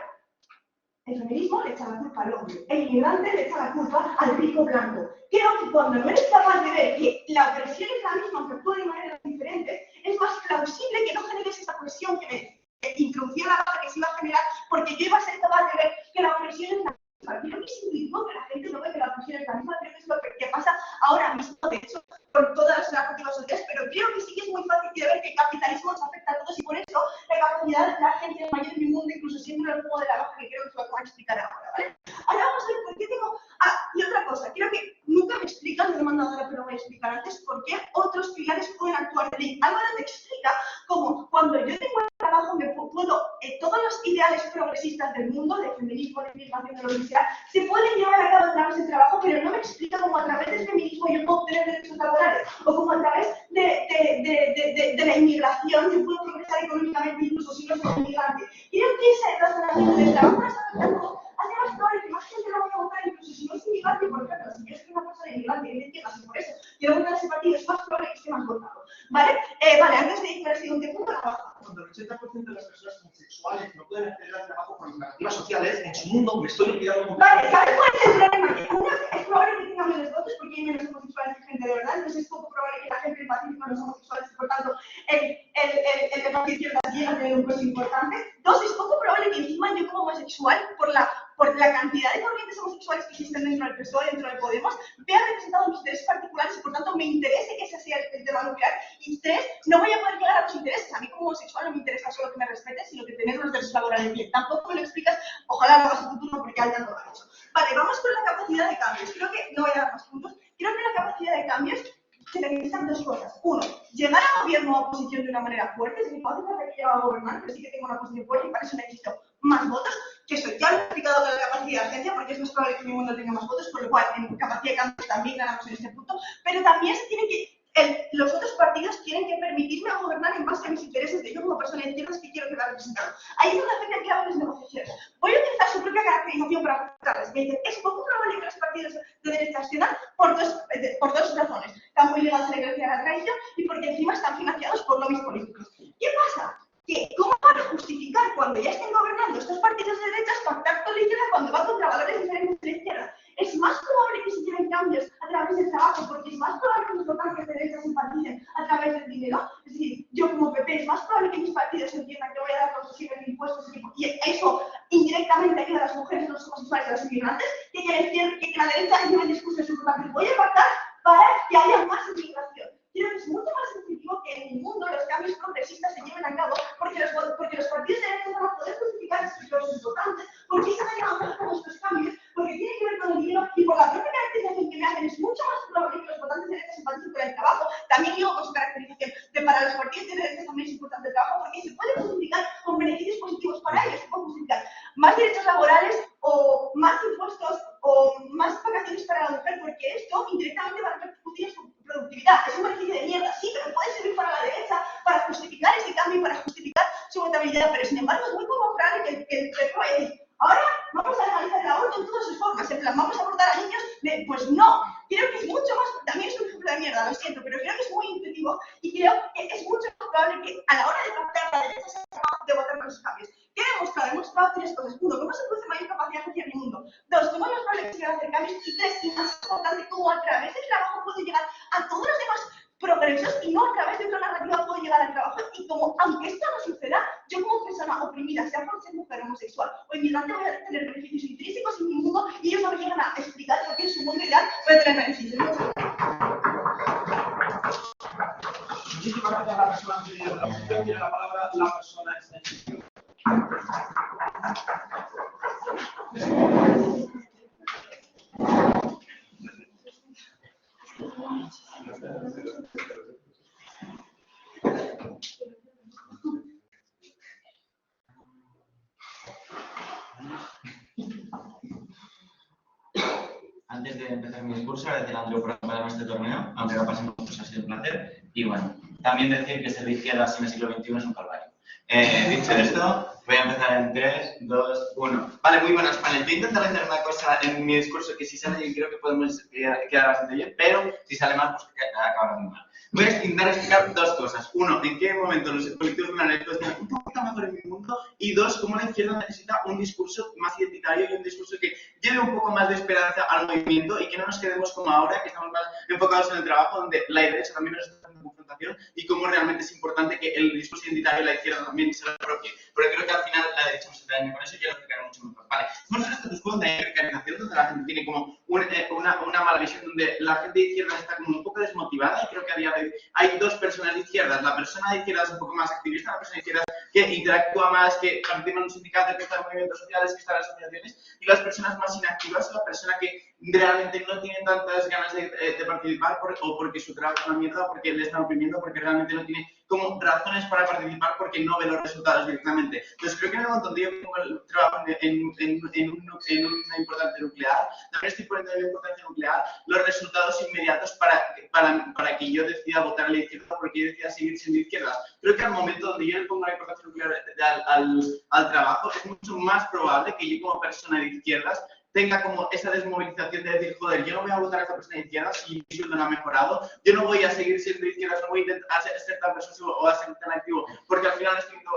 El feminismo le echa la culpa al hombre, el inmigrante le echa la culpa al rico blanco. Creo que cuando no eres capaz de ver que la opresión es la misma, aunque actúe de maneras diferentes, es más plausible que no generes esa opresión que me introducía la baja que se iba a generar, porque yo iba a ser capaz de ver que la opresión es la misma. Creo que es intuitivo que la gente no ve que la opresión es la misma, creo que es lo que pasa ahora mismo, de hecho, con todas las narrativas sociales, pero creo que sí que es muy fácil de ver que el capitalismo nos afecta a todos y por eso la capacidad de la gente es mayor en el mundo, incluso siempre el juego de la baja, que creo que lo voy a explicar ahora, ¿vale? Ahora vamos a ver por qué tengo... y otra cosa, creo que nunca me explican, lo he mandado ahora, pero voy a explicar antes, por qué otros pilares pueden actuar de ley. Álvaro te explica cómo cuando yo tengo el trabajo me puedo, todos los ideales progresistas del mundo, de feminismo, de migración, de lo que sea, se pueden llevar a cabo a través del trabajo, pero no me explica cómo a través del feminismo yo puedo obtener derechos laborales, o cómo a través de la inmigración yo puedo progresar económicamente incluso si no soy inmigrante. Creo que ese razonamiento del trabajo nos afecta hace más probable que más gente no vaya a votar, incluso si no es inmigrante, por ejemplo, si yo soy una persona inmigrante y me entiendas, y por eso quiero votar a ese partido, es más probable que esté más votado. ¿Vale? Vale, antes de ir al siguiente punto, la baja. Cuando el 80% de las personas homosexuales no pueden acceder al trabajo por narrativas sociales, en su mundo me estoy olvidando. Vale, ¿sabes cuál es el problema? Que uno es probable que tenga menos votos porque hay menos homosexuales que gente de verdad, entonces es poco probable que la gente empatice con los homosexuales y por tanto el debate de izquierdas llegue a tener un peso importante. Dos, es poco probable que encima yo como homosexual, por la cantidad de corrientes homosexuales que existen dentro del PSOE, dentro de Podemos, vea representados mis intereses particulares y por tanto me interese que ese sea el tema nuclear. Y tres, no voy a poder llegar a los intereses. A mí como homosexual no me interesa solo que me respeten, sino que tener los derechos laborales bien. Tampoco me lo explicas, ojalá lo hagas en futuro porque alguien no lo ha hecho. Vale, vamos con la capacidad de cambios. Creo que, no voy a dar más puntos, creo que la capacidad de cambios se necesitan dos cosas. Uno, llegar al gobierno o a oposición de una manera fuerte. Es mi fácil que llego a gobernar, pero sí que tengo una posición fuerte y para eso necesito más votos. Que esto ya lo he explicado con la capacidad de agencia, porque es más probable que mi mundo tenga más votos, por lo cual en capacidad de cambios también ganamos en este punto. Pero también se tiene que los otros partidos tienen que permitirme gobernar en base a mis intereses de yo como persona de izquierdas que quiero quedar representado. Ahí es donde hacen el clave en las negociaciones. Voy a utilizar su propia caracterización para afectarles. Me dicen, es poco probable que los partidos de derecha asciendan por dos razones. Campo ilegal se le a la traición y porque encima están financiados por lobbies políticos. ¿Qué pasa? Que ¿cómo van a justificar cuando ya estén gobernando estos partidos de derechas pactar con la izquierda cuando va contra valores diferentes de la izquierda? Es más probable que se lleven cambios a través del trabajo, porque es más probable que los votantes de derechas simpaticen a través del dinero. Es decir, yo como PP es más probable que mis partidos entiendan que voy a dar concesión de impuestos y eso indirectamente ayuda a las mujeres, los homosexuales y a los inmigrantes, que la derecha lleve el discurso de su votante. Voy a pactar para que haya más inmigración. Creo que es mucho más efectivo que en el mundo los cambios progresistas se lleven a cabo porque los partidos de derecha van a poder justificar a sus votantes porque están llevando a cabo estos cambios, porque tiene que ver con el dinero y por la propia caracterización que me hacen es mucho más probable que los votantes de derecha simpaticen con el trabajo. También digo con su caracterización de para los partidos de derecha también es importante el trabajo porque se puede justificar con beneficios positivos para ellos. Se puede justificar más derechos laborales o más impuestos o más vacaciones para la mujer porque esto indirectamente va a repercutir en su productividad. Es un beneficio de mierda, sí, pero puede servir para la derecha para justificar ese cambio y para justificar su votabilidad, pero sin embargo es muy poco probable que el PP vaya a decir, ahora vamos a legalizar el aborto en todas sus formas, en plan, vamos a abortar a niños, pues no, creo que es mucho más, también es un ejemplo de mierda, lo siento, pero creo que es muy intuitivo y creo que es mucho más probable que a la hora de pactar la derecha sea capaz de votar por los cambios. ¿Qué he demostrado? He demostrado tres cosas. Uno, cómo se produce mayor capacidad social en el mundo. Dos, cómo es más probable que se van a hacer cambios. Y tres, y más importante, cómo a través del trabajo puede llegar a todos los demás progresos y no a través de una narrativa puedo llegar al trabajo. Y como, aunque esto no suceda, yo como persona oprimida, sea por ser mujer, homosexual o inmigrante, voy a tener beneficios intrínsecos en mi mundo y ellos no me llegan a explicar por qué en su mundo ideal voy a tener beneficios. Muchísimas gracias a la persona anterior de la oposición. Tiene la palabra la persona extensiva. Antes de empezar mi discurso, agradecer a Andreu por acompañarme en este torneo, aunque no pasen muchos, ha sido un placer. Y bueno, también decir que ser de izquierdas en el siglo XXI es un calvario. Dicho esto, voy a empezar en 3, 2, 1. Vale, muy buenas, panel. Voy a intentar hacer una cosa en mi discurso que si sale bien creo que podemos quedar bastante bien, pero si sale mal, pues acabará muy mal. Voy a intentar explicar dos cosas. Uno, en qué momento los colectivos vulnerables pueden estar un poquito mejor en mi mundo. Y dos, cómo la izquierda necesita un discurso más identitario y un discurso que lleve un poco más de esperanza al movimiento y que no nos quedemos como ahora, que estamos más enfocados en el trabajo, donde la derecha también nos está dando confrontación y cómo realmente es importante que el discurso identitario de la izquierda también se lo apropie. Porque creo que al final la derecha no se daña con eso y ya lo explicaré mucho mejor. Vale, estamos en status quo de precarización, donde la gente tiene como una mala visión, donde la gente de izquierda está como un poco desmotivada y creo que a día de hoy hay dos personas de izquierdas. La persona de izquierdas es un poco más activista, la persona de izquierdas que interactúa más, que participa en un sindicato, que está en movimientos sociales, que está en las asociaciones, y las personas más inactivas es la persona que realmente no tiene tantas ganas de participar o porque su trabajo es una mierda, o porque le están oprimiendo, porque realmente no tiene como razones para participar porque no ve los resultados directamente. Entonces creo que en el montón de yo como trabajo en una importante nuclear, también estoy poniendo en importancia nuclear los resultados inmediatos para que yo decida votar a la izquierda, porque yo decida seguir siendo izquierda. Creo que al momento donde yo le pongo la importancia nuclear al trabajo, es mucho más probable que yo como persona de izquierdas tenga como esa desmovilización de decir, joder, yo no voy a votar a esta persona de izquierdas si mi sueldo no ha mejorado, yo no voy a seguir siendo de izquierdas, no voy a intentar ser tan persuasivo o a ser tan activo, porque al final estoy viendo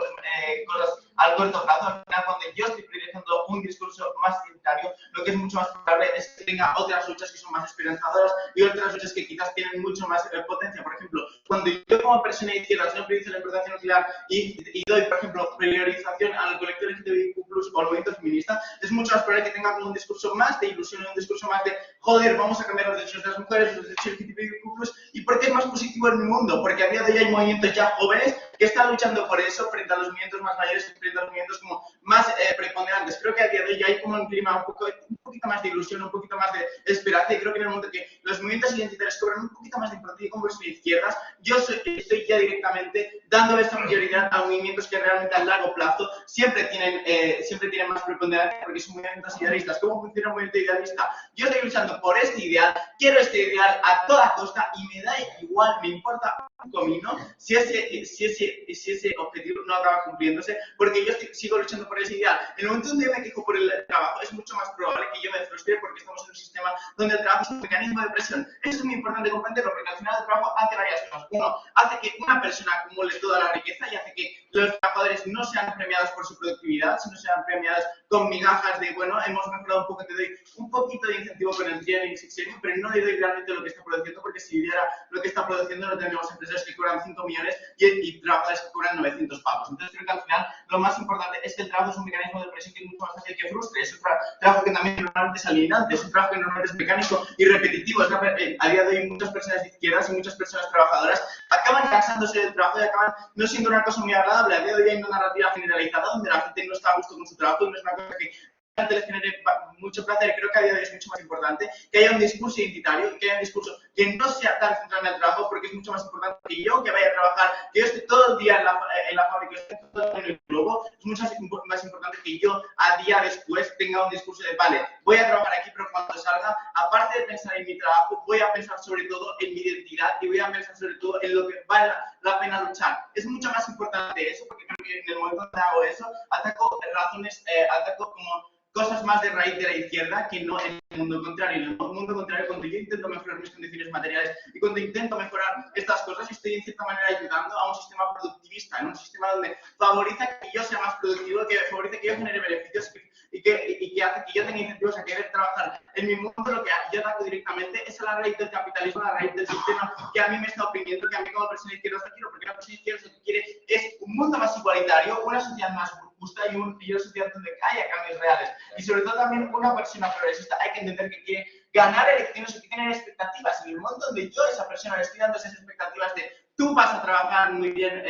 cosas al corto plazo. Al final, cuando yo estoy privilegiando un discurso más identitario, lo que es mucho más probable es que tenga otras luchas que son más esperanzadoras y otras luchas que quizás tienen mucho más potencia. Por ejemplo, cuando yo como persona de izquierdas no priorizo la importancia nuclear y doy, por ejemplo, priorización al colectivo LGTBIQ+, o al movimiento feminista, es mucho más probable que tenga como un discurso más de ilusión, un discurso más de, joder, vamos a cambiar los derechos de las mujeres, los derechos LGTBIQ+, y ¿por qué es más positivo en mi mundo? Porque a día de hoy hay movimientos ya jóvenes que están luchando por eso frente a los movimientos más mayores y frente a los movimientos como más preponderantes. Creo que a día de hoy ya hay como un clima un poquito poquito más de ilusión, un poquito más de esperanza, y creo que en el momento que los movimientos identitarios cobran un poquito más de importancia como persona de izquierdas, yo estoy ya directamente dando esta prioridad a movimientos que realmente a largo plazo siempre tienen más preponderancia porque son movimientos idealistas. ¿Cómo funciona un movimiento idealista? Yo estoy luchando por este ideal, quiero este ideal a toda costa y me da igual, me importa un comino si ese objetivo no acaba cumpliéndose, porque yo sigo luchando por ese ideal. En el momento donde yo me quejo por el trabajo, es mucho más probable que yo me frustre porque estamos en un sistema donde el trabajo es un mecanismo de presión. Eso es muy importante comprenderlo, porque al final el trabajo hace varias cosas. Uno, hace que una persona acumule toda la riqueza y hace que los trabajadores no sean premiados por su productividad, sino sean premiados con migajas de, bueno, hemos mejorado un poco, te doy un poquito de incentivo con el training sexenio, pero no le doy realmente lo que está produciendo, porque si diera lo que está produciendo no tendríamos empresas que cobran 5 millones y trabajadores que cobran 900 pavos. Entonces creo que al final lo más importante es que el trabajo es un mecanismo de presión que es mucho más fácil que frustre, es un trabajo que también normalmente es alienante, es un trabajo que normalmente es mecánico y repetitivo. A día de hoy muchas personas de izquierdas y muchas personas trabajadoras acaban cansándose del trabajo y acaban no siendo una cosa muy agradable. A día de hoy hay una narrativa generalizada donde la gente no está a gusto con su trabajo y no es una cosa que les genere mucho placer. Creo que a día de hoy es mucho más importante que haya un discurso identitario y que haya un discurso que no sea tan centrado en el trabajo, porque es mucho más importante que yo que vaya a trabajar, que yo esté todo el día en la fábrica, esté todo el día en el globo. Es mucho más importante que yo a día después tenga un discurso de, vale, voy a trabajar aquí, pero cuando salga, aparte de pensar en mi trabajo, voy a pensar sobre todo en mi identidad y voy a pensar sobre todo en lo que vale la pena luchar. Es mucho más importante eso, porque creo que en el momento que hago eso, ataco razones, ataco como cosas más de raíz de la izquierda que no en el mundo contrario. En el mundo contrario, cuando yo intento mejorar mis condiciones materiales y cuando intento mejorar estas cosas, estoy en cierta manera ayudando a un sistema productivista, en un sistema donde favoriza que yo sea más productivo, que favorece que yo genere beneficios y que hace que yo tenga incentivos a querer trabajar. En mi mundo lo que yo ataco directamente es a la raíz del capitalismo, a la raíz del sistema que a mí me está oprimiendo, que a mí como persona izquierda no quiero, porque la persona izquierda lo que quiere es un mundo más igualitario, una sociedad más justa y una sociedad donde haya cambios reales. Y sobre todo también una persona progresista hay que entender que quiere ganar elecciones y que tiene expectativas. En el momento donde yo a esa persona le estoy dando esas expectativas de tú vas a trabajar muy bien,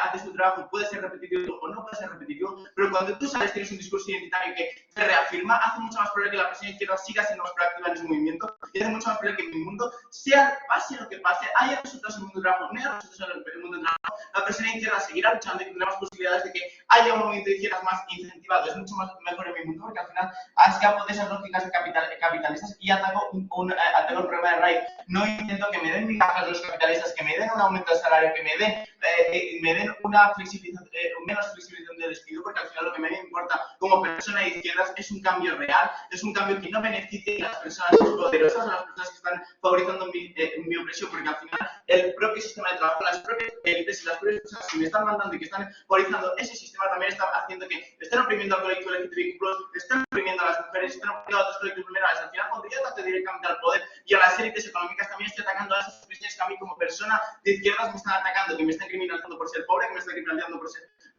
haces tu trabajo, puede ser repetitivo o no puede ser repetitivo, pero cuando tú sales tienes un discurso identitario que te reafirma, hace mucho más probable que la persona izquierda siga siendo más proactiva en ese movimiento y hace mucho más probable que mi mundo sea, pase lo que pase, haya resultados en el mundo del trabajo, no haya resultados en el mundo del trabajo, la persona izquierda seguirá luchando y tendrá más posibilidades de que haya un movimiento de izquierdas más incentivado. Es mucho más mejor en mi mundo porque al final escapo de esas lógicas capitalistas y ataco el problema de raíz. No intento que me den migajas los capitalistas, que me den un aumento de salario, que me den una flexibilización, menos flexibilización de despido, porque al final lo que me importa como persona de izquierdas es un cambio real, es un cambio que no beneficie a las personas poderosas, a las personas que están favorizando mi opresión, porque al final el propio sistema de trabajo, las propias élites y las propias personas que me están mandando y que están favorizando ese sistema también están haciendo que estén oprimiendo al colectivo LGTBIQ+, están oprimiendo a las mujeres, están oprimiendo a otros colectivos vulnerables. Al final, cuando yo ataco directamente al poder y a las élites económicas, también estoy atacando a esas expresiones que a mí como persona de izquierdas me están atacando, que me están criminalizando por ser pobre, que me están criminalizando por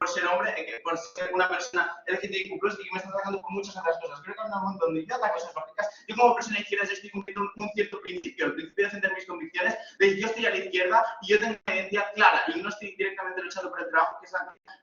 ser hombre, por ser una persona LGTBIQ+, y que me están atacando por muchas otras cosas. Creo que hay un montón donde yo ataco esas lógicas. Yo como persona de izquierdas estoy cumpliendo un cierto principio, el principio de defender mis convicciones, de yo estoy a la izquierda y yo tengo una identidad clara y no estoy directamente luchando por el trabajo, que es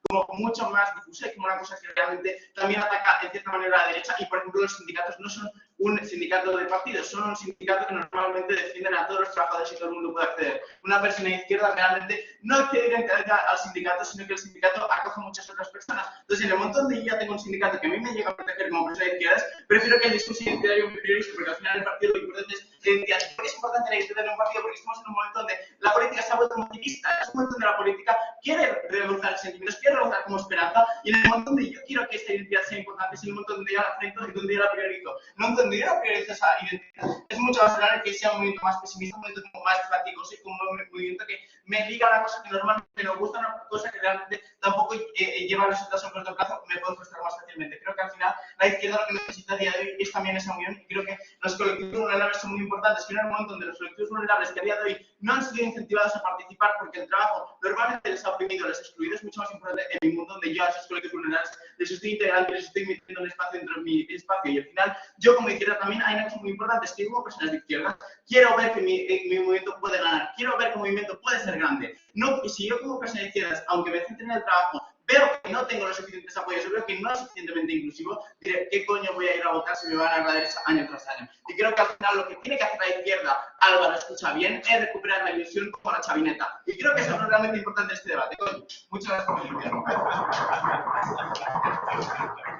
como mucho más difusa y como una cosa que realmente también ataca en cierta manera a la derecha. Y por ejemplo los sindicatos no son un sindicato de partidos, son un sindicato que normalmente defienden a todos los trabajadores y todo el mundo puede acceder. Una persona de izquierda realmente no accede directamente al sindicato, sino que el sindicato acoge a muchas otras personas. Entonces, en el momento donde yo ya tengo un sindicato que a mí me llega a proteger como persona de izquierdas, prefiero que el discurso identitario me priorice, porque al final el partido lo importante es la identidad. ¿Por qué es importante la identidad de un partido? Porque estamos en un momento donde la política se ha vuelto motivista, es un momento donde la política quiere revolucionar sentimientos, quiere revolucionar como esperanza, y en el momento donde yo quiero que esta identidad sea importante es el momento donde yo la frento y donde yo la priorizo. No donde yo no priorizo esa identidad. Es mucho más claro que sea un movimiento más pesimista, un movimiento como más fatigoso y como un movimiento que me liga a una cosa que normalmente no gusta, una cosa que realmente tampoco lleva resultados a corto plazo, me puedo frustrar más fácilmente. Creo que al final la izquierda lo que necesita a día de hoy es también esa unión, y creo que los colectivos vulnerables son muy importantes. Quiero en un momento donde los colectivos vulnerables que a día de hoy no han sido incentivados a participar porque el trabajo normalmente les ha oprimido, les ha excluido, es mucho más importante en mi mundo donde yo a esos colectivos vulnerables les estoy integrando, les estoy metiendo un espacio dentro de mi espacio. Y al final, yo como izquierda también hay una cosa muy importante, es que como personas de izquierda quiero ver que mi movimiento puede ganar, quiero ver que el movimiento puede ser grande. No, si yo como persona de izquierdas, aunque me centre en el trabajo, veo que no tengo los suficientes apoyos, yo veo que no es suficientemente inclusivo, diré, ¿qué coño voy a ir a votar si me van a agradecer año tras año? Y creo que al final lo que tiene que hacer la izquierda, Álvaro escucha bien, es recuperar la ilusión como la chavineta. Y creo que eso es lo realmente importante de este debate. Coño, muchas gracias por invitarme.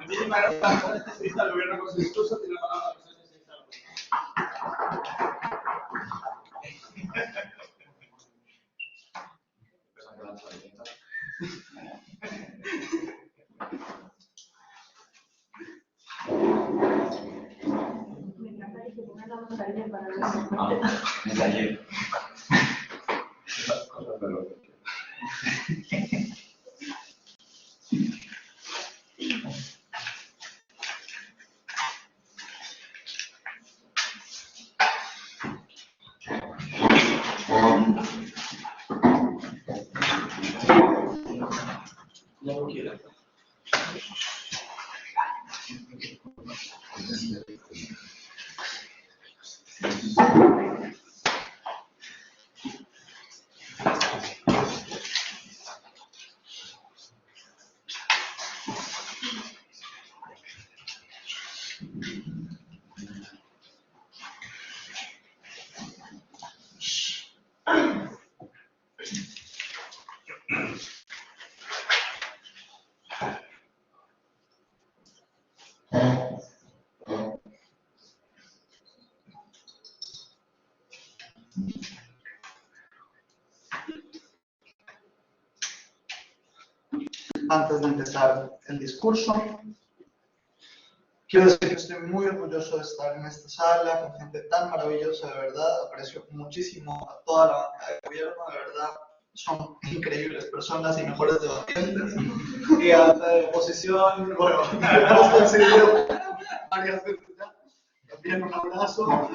Muchísimas gracias por este servicio al gobierno con su discurso. Tiene la palabra la persona Me encanta que se pongan la mascarilla para ver Desde ayer. Ya lo quiero. Antes de empezar el discurso, quiero decir que estoy muy orgulloso de estar en esta sala con gente tan maravillosa, de verdad. Aprecio muchísimo a toda la bancada de gobierno, de verdad. Son increíbles personas y mejores debatientes. Y a la oposición, bueno, hemos conseguido varias veces ya. También un abrazo.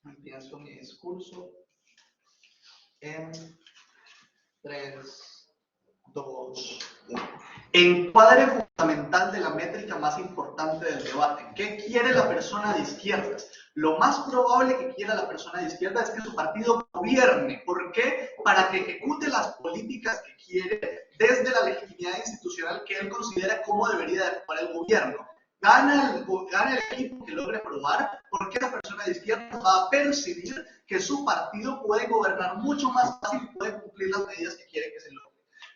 Empiezo mi discurso en 3, 2, 1. Encuadre fundamental de la métrica más importante del debate. ¿Qué quiere la persona de izquierdas? Lo más probable que quiera la persona de izquierda es que su partido gobierne. ¿Por qué? Para que ejecute las políticas que quiere desde la legitimidad institucional que él considera cómo debería de actuar el gobierno. Gana el equipo que logre aprobar, porque esa persona de izquierda va a percibir que su partido puede gobernar mucho más fácil y puede cumplir las medidas que quiere que se logren.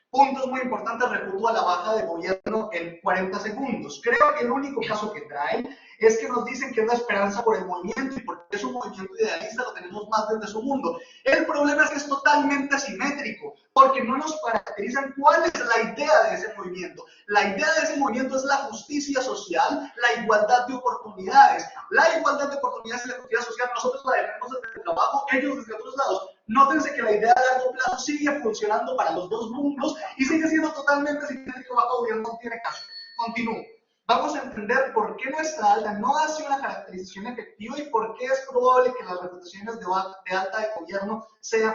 Puntos muy importantes, refuto a la baja de gobierno en 40 segundos. Creo que el único caso que traen es que nos dicen que es la esperanza por el movimiento y porque es un movimiento idealista lo tenemos más desde su mundo. El problema es que es totalmente asimétrico, porque no nos caracterizan cuál es la idea de ese movimiento. La idea de ese movimiento es la justicia social, la igualdad de oportunidades. La igualdad de oportunidades y la justicia social nosotros la defendemos desde el trabajo, ellos desde otros lados. Nótense que la idea de largo plazo sigue funcionando para los dos mundos y sigue siendo totalmente asimétrico bajo gobierno, no tiene caso. Continúo. Vamos a entender por qué nuestra alta no hace una caracterización efectiva y por qué es probable que las reputaciones de alta de gobierno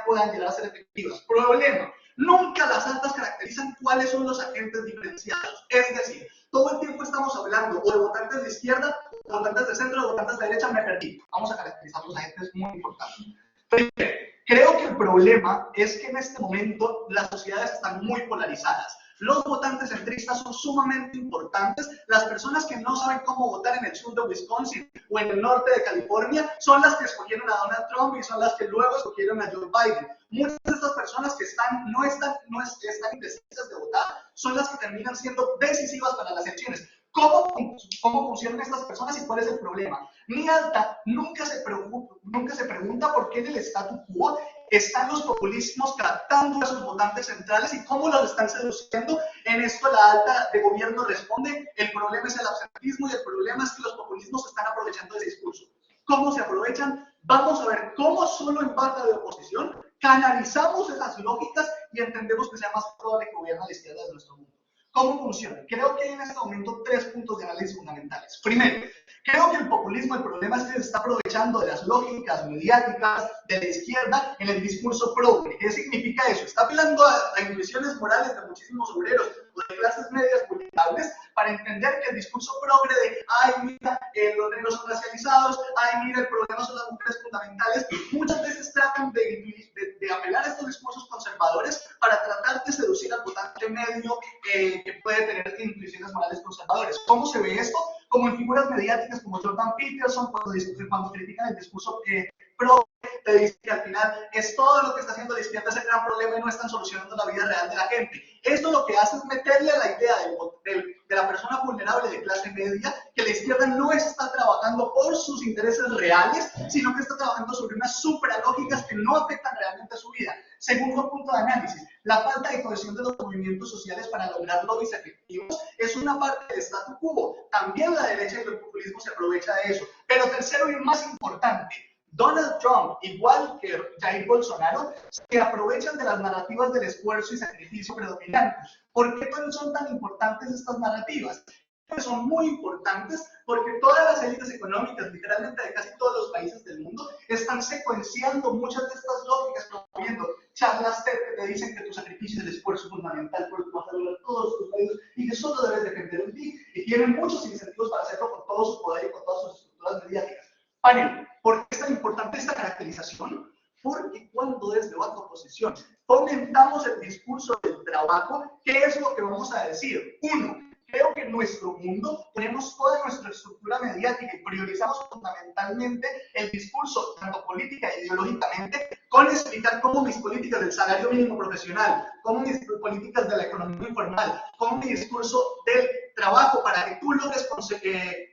puedan llegar a ser efectivas. Problema. Nunca las altas caracterizan cuáles son los agentes diferenciados. Es decir, todo el tiempo estamos hablando o de votantes de izquierda, o votantes de centro, o votantes de derecha, me perdí. Vamos a caracterizar los agentes muy importantes. Primero, creo que el problema es que en este momento las sociedades están muy polarizadas. Los votantes centristas son sumamente importantes. Las personas que no saben cómo votar en el sur de Wisconsin o en el norte de California son las que escogieron a Donald Trump y son las que luego escogieron a Joe Biden. Muchas de estas personas que no están indecisas de votar son las que terminan siendo decisivas para las elecciones. ¿Cómo funcionan estas personas y cuál es el problema? Mi alta nunca se pregunta por qué en el statu quo están los populismos captando a sus votantes centrales y cómo los están seduciendo. En esto la alta de gobierno responde, el problema es el absentismo y el problema es que los populismos están aprovechando ese discurso. ¿Cómo se aprovechan? Vamos a ver cómo solo en baja de oposición canalizamos esas lógicas y entendemos que sea más probable que gobierne a la izquierda de nuestro mundo. ¿Cómo funciona? Creo que hay en este momento 3 puntos de análisis fundamentales. Primero, creo que el populismo, el problema es que se está aprovechando de las lógicas mediáticas de la izquierda en el discurso progre. ¿Qué significa eso? Está apelando a intuiciones morales de muchísimos obreros, o de clases medias vulnerables para entender que el discurso progre de, ay, mira, los negros son racializados, ay, mira, el problema son las mujeres fundamentales, muchas veces tratan de apelar a estos discursos conservadores para tratar de seducir al votante medio que puede tener intuiciones morales conservadores. ¿Cómo se ve esto? Como en figuras mediáticas como Jordan Peterson, cuando critican el discurso pro, te dice que al final es todo lo que está haciendo la izquierda es el gran problema y no están solucionando la vida real de la gente. Esto lo que hace es meterle a la idea de la persona vulnerable de clase media que la izquierda no está trabajando por sus intereses reales, sino que está trabajando sobre unas supralógicas que no afectan realmente a su vida. Segundo punto de análisis, la falta de cohesión de los movimientos sociales para lograr lobbies efectivos es una parte del statu quo. También la derecha y el populismo se aprovecha de eso. Pero tercero y más importante, Donald Trump, igual que Jair Bolsonaro, se aprovechan de las narrativas del esfuerzo y sacrificio predominantes. ¿Por qué son tan importantes estas narrativas? Pues son muy importantes porque todas las élites económicas, literalmente de casi todos los países del mundo, están secuenciando muchas de estas lógicas, promoviendo charlas TED que te dicen que tu sacrificio y el esfuerzo es fundamental porque vas a lograr todos tus medios y que solo debes depender de ti. Y tienen muchos incentivos para hacerlo con todo su poder y con todas sus estructuras mediáticas. Panel, ¿por qué es tan importante esta caracterización? Porque cuando desde baja oposición fomentamos el discurso del trabajo, ¿qué es lo que vamos a decir? Uno, creo que en nuestro mundo ponemos toda nuestra estructura mediática y priorizamos fundamentalmente el discurso, tanto política e ideológicamente, con explicar cómo mis políticas del salario mínimo profesional, cómo mis políticas de la economía informal, cómo mi discurso del trabajo para que tú logres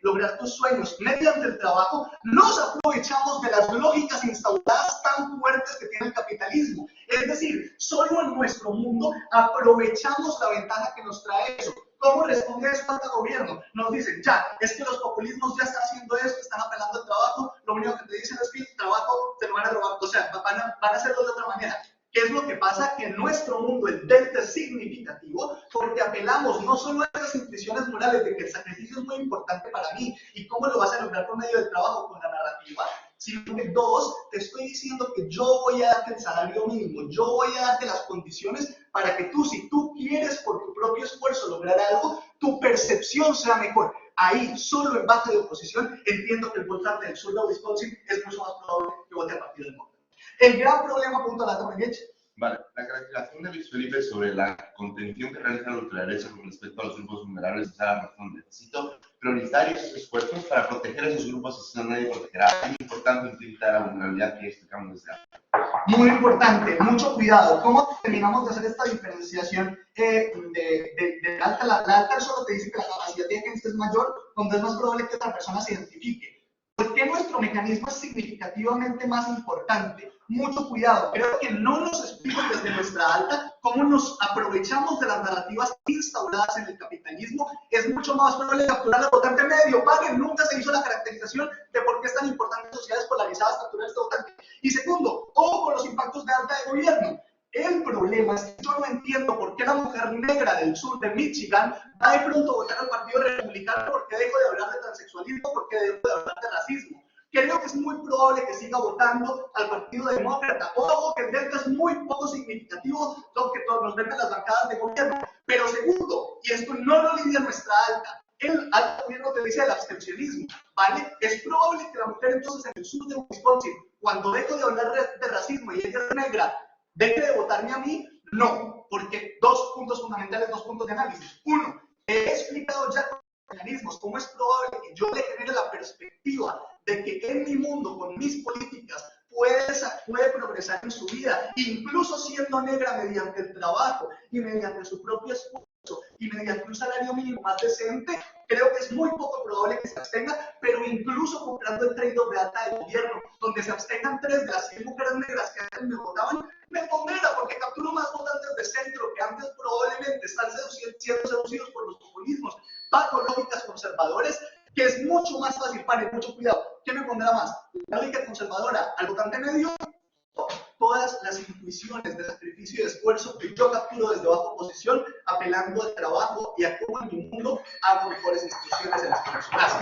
lograr tus sueños mediante el trabajo, nos aprovechamos de las lógicas instauradas tan fuertes que tiene el capitalismo. Es decir, solo en nuestro mundo aprovechamos la ventaja que nos trae eso. ¿Cómo responde eso al gobierno? Nos dicen, ya, es que los populismos ya están haciendo esto, están apelando al trabajo, lo único que te dicen es que el trabajo te lo van a robar, o sea, van a hacerlo de otra manera. ¿Qué es lo que pasa? Que en nuestro mundo el delta es significativo porque apelamos no solo a esas intuiciones morales de que el sacrificio es muy importante para mí y cómo lo vas a lograr por medio del trabajo con la narrativa, sino que dos, te estoy diciendo que yo voy a darte el salario mínimo, yo voy a darte las condiciones para que tú, si tú quieres por tu propio esfuerzo lograr algo, tu percepción sea mejor. Ahí, solo en base de oposición, entiendo que el votante del sur de Wisconsin es mucho más probable que vote al Partido Demócrata. El gran problema, punto a la Domenech. Vale, la caracterización de Luis Felipe sobre la contención que realiza la ultraderecha con respecto a los grupos vulnerables es la razón. Necesito priorizar esos esfuerzos para proteger a esos grupos y si no nadie protegerá. Es muy importante implicar la vulnerabilidad que explicamos desde antes. Muy importante, mucho cuidado. ¿Cómo terminamos de hacer esta diferenciación de alta? La alta solo te dice que la capacidad de agencia es mayor, donde es más probable que otra persona se identifique. ¿Por qué nuestro mecanismo es significativamente más importante? Mucho cuidado. Creo que no nos explican desde nuestra alta cómo nos aprovechamos de las narrativas instauradas en el capitalismo. Es mucho más probable capturar al votante medio. Paguen, nunca se hizo la caracterización de por qué es tan importante en sociedades polarizadas capturar a este votante. Y segundo, ojo con los impactos de alta de gobierno. El problema es que yo no entiendo por qué la mujer negra del sur de Michigan va de pronto a votar al Partido Republicano porque dejo de hablar de transexualismo, porque dejo de hablar de racismo. Creo que es muy probable que siga votando al Partido Demócrata. Ojo, que el delta es muy poco significativo, aunque todos nos ven en las bancadas de gobierno. Pero segundo, y esto no lo lidia nuestra alta, el alto gobierno te dice el abstencionismo, ¿vale? Es probable que la mujer entonces en el sur de Wisconsin, cuando dejo de hablar de racismo y ella es negra, ¿deje de votarme a mí? No, porque dos puntos fundamentales, dos puntos de análisis. Uno, he explicado ya con mecanismos cómo es probable que yo le genere la perspectiva de que en mi mundo, con mis políticas, puede progresar en su vida, incluso siendo negra mediante el trabajo y mediante su propio esfuerzo y mediante un salario mínimo más decente. Creo que es muy poco probable que se abstenga, pero incluso comprando el trade-off de alta de gobierno, donde se abstengan 3 de las 100 mujeres negras que antes me votaban, me pondera porque capturo más votantes de centro que antes probablemente están siendo seducidos por los populismos bajo lógicas conservadores, que es mucho más fácil, pare, mucho cuidado. ¿Qué me pondrá más? ¿La lógica conservadora al votante medio? Todas las intuiciones de sacrificio y de esfuerzo que yo capturo desde bajo posición, apelando al trabajo y a cómo en mi mundo hago mejores instituciones en las personas.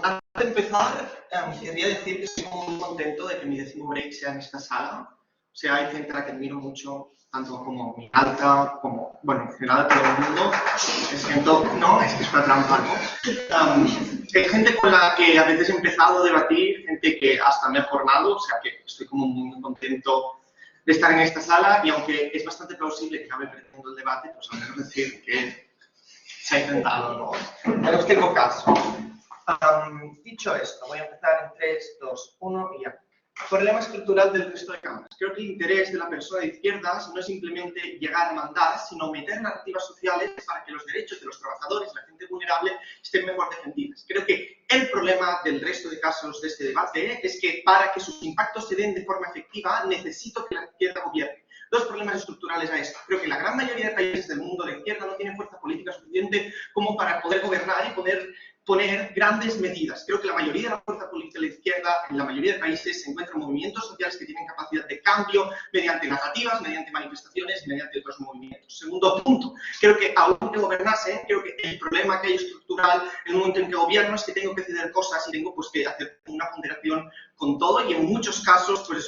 Antes de empezar, quería decir que estoy muy contento de que mi 10º break sea en esta sala. O sea, hay gente a la que admiro mucho, tanto como mi alta, como, bueno, en general a todo el mundo. Me siento, no, es que es una trampa, ¿no? Hay gente con la que a veces he empezado a debatir, gente que hasta me ha formado, o sea que estoy como muy contento de estar en esta sala y aunque es bastante plausible que acabe perdiendo el debate, pues al menos decir que se ha intentado, ¿no? Pero os tengo caso. Dicho esto, voy a empezar en 3, 2, 1 y ya. Problema estructural del resto de cámaras. Creo que el interés de la persona de izquierdas no es simplemente llegar a mandar, sino meter narrativas sociales para que los derechos de los trabajadores, la gente vulnerable, estén mejor defendidas. Creo que el problema del resto de casos de este debate es que para que sus impactos se den de forma efectiva, necesito que la izquierda gobierne. Dos problemas estructurales a esto. Creo que la gran mayoría de países del mundo de izquierda no tienen fuerza política suficiente como para poder gobernar y poder poner grandes medidas. Creo que la mayoría de la fuerza política de la izquierda, en la mayoría de países, se encuentran movimientos sociales que tienen capacidad de cambio mediante narrativas, mediante manifestaciones y mediante otros movimientos. Segundo punto, creo que aunque gobernasen, creo que el problema que hay estructural en un momento en que gobierno es que tengo que ceder cosas y tengo pues que hacer una ponderación con todo y en muchos casos pues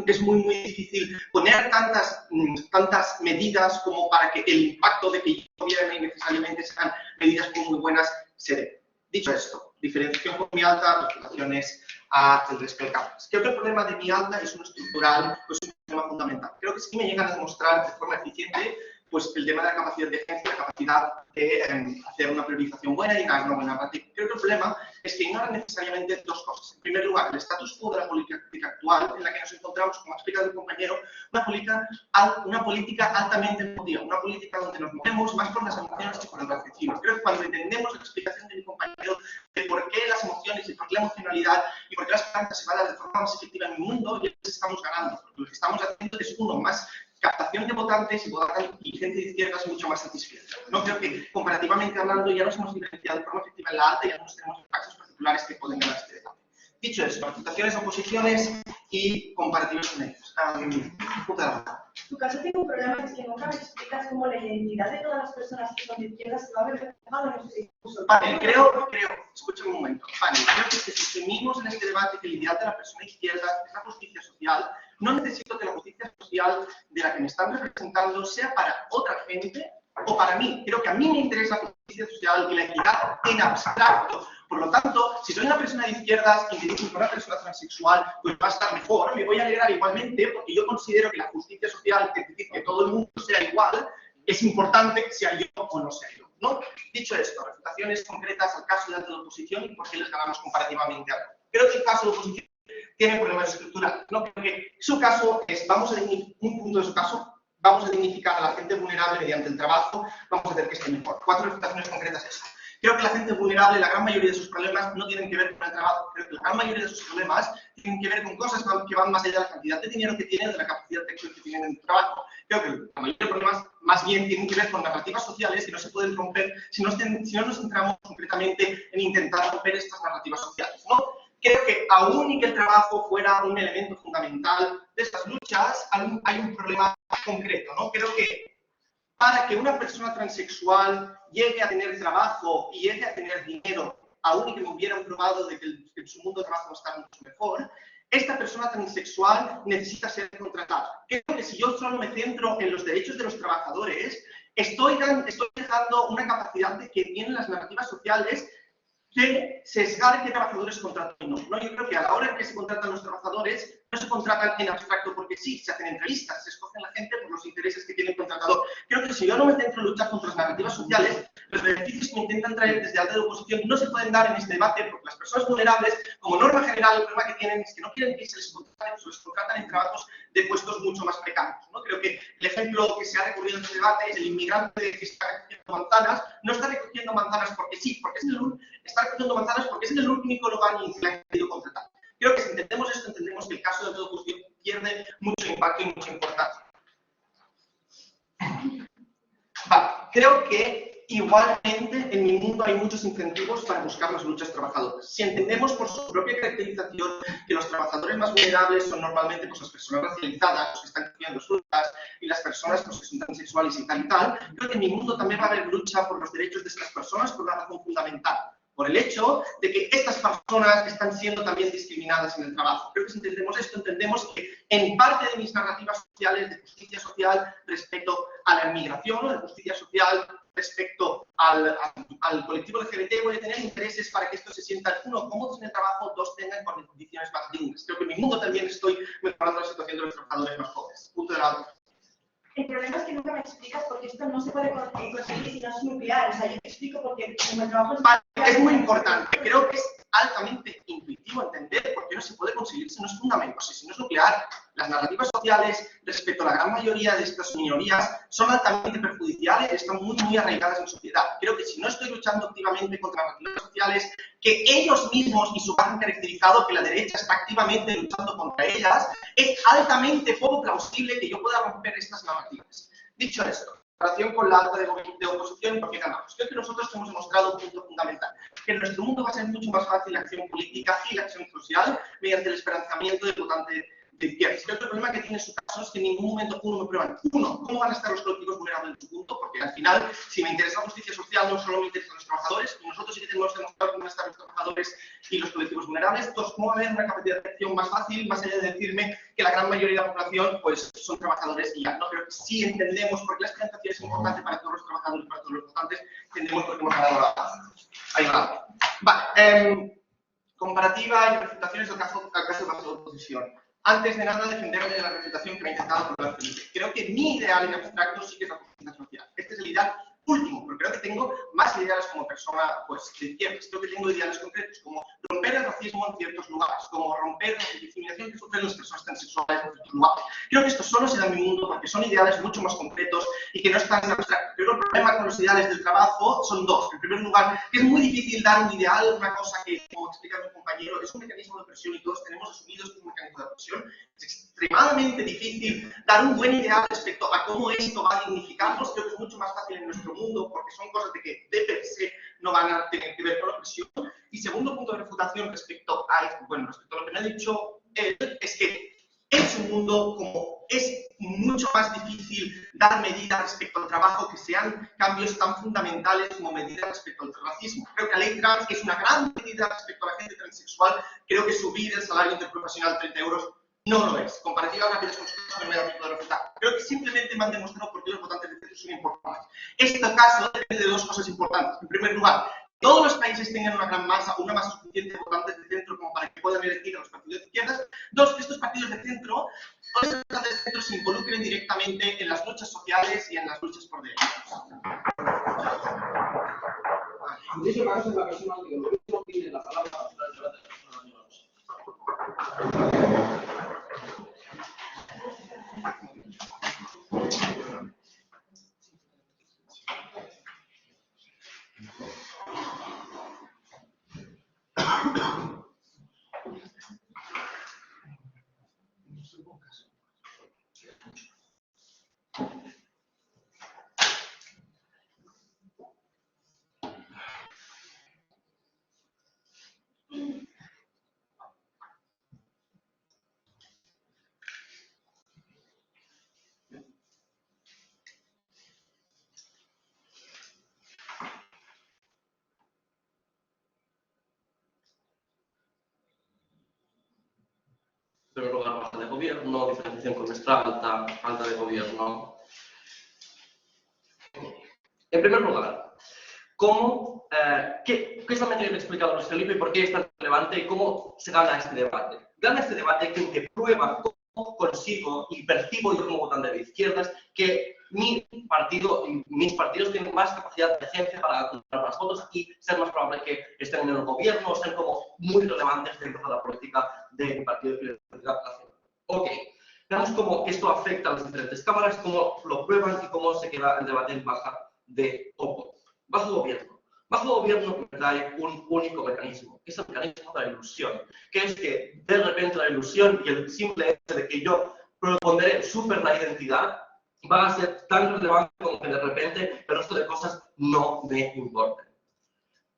es muy difícil poner tantas medidas como para que el impacto de que yo gobierne necesariamente sean medidas muy buenas se dé. Dicho esto, diferenciación con mi alta, relaciones al resto de cámaras. Creo que el problema de mi alta es uno estructural, pues un problema fundamental. Creo que sí me llegan a demostrar de forma eficiente pues el tema de la capacidad de agencia, la capacidad de hacer una priorización buena y ganar una buena práctica. Creo que el problema es que ignoran necesariamente dos cosas. En primer lugar, el status quo de la política actual en la que nos encontramos, como ha explicado el compañero, una política altamente emotiva, una política donde nos movemos más por las emociones que por el raciocinio. Creo que cuando entendemos la explicación de mi compañero de por qué las emociones y por qué la emocionalidad y por qué las plantas se van a dar de forma más efectiva en el mundo, ya estamos ganando. Porque lo que estamos haciendo es uno más captación de votantes y gente de izquierdas mucho más satisfecha. No creo que, comparativamente hablando, ya nos hemos diferenciado de forma efectiva en la alta y algunos tenemos impactos particulares que pueden ganar este debate. Dicho eso, refutaciones, oposiciones y comparativos con ellos. Tu caso tiene un problema, es que nunca me explicas cómo la identidad de todas las personas que son de izquierdas se va a ver reflejado en ese discurso. Vale, creo, escúchame un momento. Vale, creo que si sostenimos en este debate que el ideal de la persona de izquierda es la justicia social, no necesito que la justicia social de la que me están representando sea para otra gente o para mí. Creo que a mí me interesa la justicia social y la equidad en abstracto. Por lo tanto, si soy una persona de izquierdas y me dicen que una persona transexual pues va a estar mejor, me voy a alegrar igualmente porque yo considero que la justicia social, es decir, que todo el mundo sea igual, es importante sea yo o no sea yo, ¿no? Dicho esto, refutaciones concretas al caso de alta de oposición y por qué les ganamos comparativamente a otros. Creo que el caso de oposición tiene problemas estructurales. No creo que su caso es, un punto de su caso, vamos a dignificar a la gente vulnerable mediante el trabajo, vamos a hacer que esté mejor. 4 refutaciones concretas es. Creo que la gente vulnerable, la gran mayoría de sus problemas no tienen que ver con el trabajo. Creo que la gran mayoría de sus problemas tienen que ver con cosas que van más allá de la cantidad de dinero que tienen, de la capacidad de acción que tienen en el trabajo. Creo que la mayoría de problemas más bien tienen que ver con narrativas sociales que no se pueden romper si no nos centramos concretamente en intentar romper estas narrativas sociales, ¿no? Creo que aún y que el trabajo fuera un elemento fundamental de estas luchas, hay un problema concreto, ¿no? Creo que para que una persona transexual llegue a tener trabajo y llegue a tener dinero, aún y que me hubieran probado de que en su mundo de trabajo está mucho mejor, esta persona transexual necesita ser contratada. Creo que si yo solo me centro en los derechos de los trabajadores, estoy dejando una capacidad de que tienen las narrativas sociales de sesgar qué trabajadores contratan o no. Yo creo que a la hora en que se contratan los trabajadores, no se contratan en abstracto porque sí, se hacen entrevistas, se escogen la gente por los intereses que tiene el contratador. Creo que si yo no me centro en luchar contra las narrativas sociales, los beneficios que me intentan traer desde alta de oposición no se pueden dar en este debate porque las personas vulnerables, como norma general, el problema que tienen es que no quieren que se les contratan en trabajos de puestos mucho más precarios, ¿no? Creo que el ejemplo que se ha recurrido en este debate es el inmigrante que está recogiendo manzanas. No está recogiendo manzanas porque sí, está recogiendo manzanas porque es en el único lugar en el que la han querido contratar. Creo que si entendemos esto, entendemos que el caso de alta de oposición pierde mucho impacto y mucha importancia. Vale, creo que igualmente en mi mundo hay muchos incentivos para buscar las luchas trabajadoras. Si entendemos por su propia caracterización que los trabajadores más vulnerables son normalmente pues, las personas racializadas, los que están sufriendo luchas, y las personas pues, que son transexuales y tal, creo que en mi mundo también va a haber lucha por los derechos de estas personas por una razón fundamental. Por el hecho de que estas personas están siendo también discriminadas en el trabajo. Creo que si entendemos esto, entendemos que en parte de mis narrativas sociales de justicia social respecto a la inmigración, de justicia social respecto al colectivo LGBT, voy a tener intereses para que estos se sientan, uno, cómodos en el trabajo, dos, tengan condiciones más dignas. Creo que en mi mundo también estoy mejorando la situación de los trabajadores más jóvenes. Punto de la otra. El problema es que nunca me explicas por qué esto no se puede conseguir si no es nuclear. O sea, yo te explico porque como el trabajo es muy importante. Creo que es altamente intuitivo entender por qué no se puede conseguir si no es fundamental, si no es nuclear. Las narrativas sociales respecto a la gran mayoría de estas minorías son altamente perjudiciales y están muy arraigadas en la sociedad. Creo que si no estoy luchando activamente contra narrativas sociales que ellos mismos y su han caracterizado que la derecha está activamente luchando contra ellas, es altamente poco plausible que yo pueda romper estas narrativas. Dicho esto, en relación con la alta de oposición y por qué ganamos. Creo que nosotros hemos demostrado un punto fundamental, que en nuestro mundo va a ser mucho más fácil la acción política y la acción social mediante el esperanzamiento del votante de izquierdas. Creo que el problema que tiene su caso es que en ningún momento me prueban, uno, cómo van a estar los colectivos vulnerables en su punto, porque al final, si me interesa la justicia social, no solo me interesan los trabajadores, y nosotros sí que tenemos que demostrar cómo van a estar los trabajadores y los colectivos vulnerables. Dos, cómo va a haber una capacidad de acción más fácil, más allá de decirme que la gran mayoría de la población pues, son trabajadores y ya. No, creo que sí entendemos por qué la esperanzación es importante para todos los trabajadores y para todos los votantes, entendemos por qué hemos ganado la paz. Ahí va. Vale, comparativa y refutaciones del caso de la oposición. Antes de nada, defenderme de la refutación que me ha intentado probar Felipe. Creo que mi ideal en abstracto sí que es la justicia social. Este es el ideal último, porque creo que tengo más ideales como persona pues, de izquierdas. Creo que tengo ideales concretos, como romper el racismo en ciertos lugares, como romper la discriminación que sufren las personas transexuales en ciertos lugares. Creo que esto solo se da en mi mundo porque son ideales mucho más concretos y que no están en abstracto. Creo que el problema con los ideales del trabajo son dos. En primer lugar, que es muy difícil dar un ideal, una cosa que, como explica mi compañero, es un mecanismo de opresión y todos tenemos asumidos que es un mecanismo de opresión. Es extremadamente difícil dar un buen ideal respecto a cómo esto va a dignificarnos. Creo que es mucho más fácil en nuestro mundo porque son cosas de que de per se no van a tener que ver con la opresión. Y segundo punto de refutación respecto a lo que me ha dicho él, es que en su mundo, como es mucho más difícil dar medidas respecto al trabajo que sean cambios tan fundamentales como medidas respecto al racismo. Creo que la ley trans es una gran medida respecto a la gente transexual. Creo que subir el salario interprofesional a 30 euros no lo es. Comparativas rápidas con sus no me da tiempo de refutar. Creo que simplemente me han demostrado por qué los votantes de centro son importantes. Este caso depende de dos cosas importantes. En primer lugar, que todos los países tengan una masa suficiente de votantes de centro como para que puedan elegir a los partidos de izquierdas. Dos, que estos partidos de centro, se involucren directamente en las luchas sociales y en las luchas por derechos. Muchísimas gracias a la persona que lo mismo tiene la palabra para hablar el debate de los En primer lugar, baja de gobierno, diferenciación con nuestra alta de gobierno. En primer lugar, ¿qué es la medida que he explicado Luis Felipe y por qué es tan relevante y cómo se gana este debate? Gana este debate quien te prueba cómo consigo y percibo yo como votante de izquierdas que mi partido y mis partidos tienen más capacidad de agencia para comprar más votos y ser más probable que estén en el gobierno o sean como muy relevantes dentro de la política del partido de Identidad Nacional. Ok, veamos cómo esto afecta a las diferentes cámaras, cómo lo prueban y cómo se queda el debate en baja de Oppo. Bajo gobierno. Bajo gobierno me trae un único mecanismo, que es el mecanismo de la ilusión, que es que de repente la ilusión y el simple hecho de que yo propondré súper la identidad va a ser tan relevante como que de repente el resto de cosas no me importen.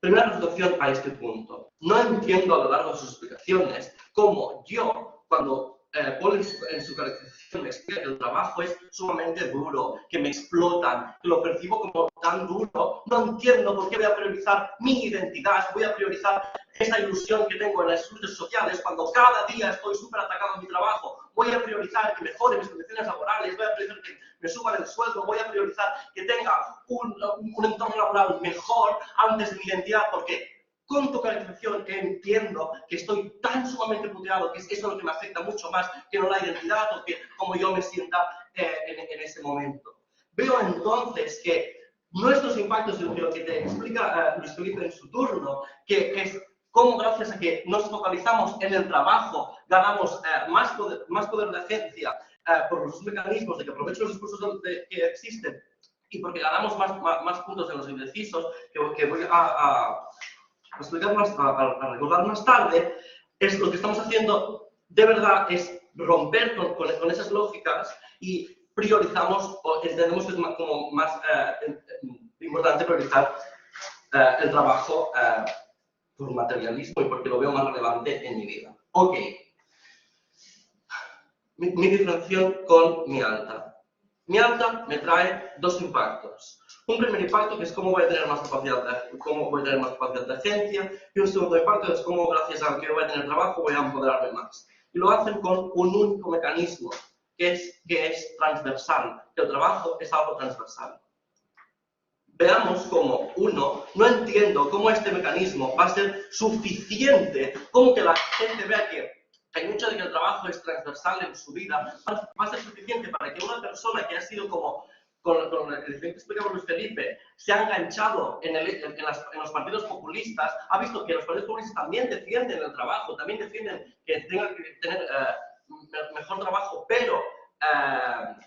Primera reflexión a este punto. No entiendo a lo largo de sus explicaciones cómo yo, cuando pone en su caracterización me explica que el trabajo es sumamente duro, que me explotan, que lo percibo como tan duro, no entiendo por qué voy a priorizar mi identidad, voy a priorizar esa ilusión que tengo en las redes sociales cuando cada día estoy súper atacado en mi trabajo. Voy a priorizar que mejore mis condiciones laborales, voy a priorizar que me suban el sueldo, voy a priorizar que tenga un entorno laboral mejor antes de mi identidad, porque con tu caracterización entiendo que estoy tan sumamente puteado que es eso lo que me afecta mucho más que no la identidad o que como yo me sienta en ese momento. Veo entonces que nuestros impactos, lo que te explica Luis Felipe en su turno, que es cómo gracias a que nos focalizamos en el trabajo ganamos más poder de agencia por los mecanismos de que aprovecho los discursos que existen y porque ganamos más puntos en los indecisos, que voy a explicar a recordar más tarde, es lo que estamos haciendo de verdad es romper con esas lógicas y priorizamos o entendemos que es como más importante priorizar el trabajo por materialismo y porque lo veo más relevante en mi vida. Ok. Mi diferenciación con mi alta. Mi alta me trae dos impactos. Un primer impacto que es cómo voy a tener más capacidad de agencia, y un segundo impacto es cómo gracias a que voy a tener trabajo voy a empoderarme más. Y lo hacen con un único mecanismo, que es transversal, que el trabajo es algo transversal. Veamos cómo, uno, no entiendo cómo este mecanismo va a ser suficiente, como que la gente vea que el hecho de que el trabajo es transversal en su vida va a ser suficiente para que una persona que ha sido como, con la que explicaba Luis Felipe, se ha enganchado en los partidos populistas, ha visto que los partidos populistas también defienden el trabajo, también defienden que tengan que tener mejor trabajo, pero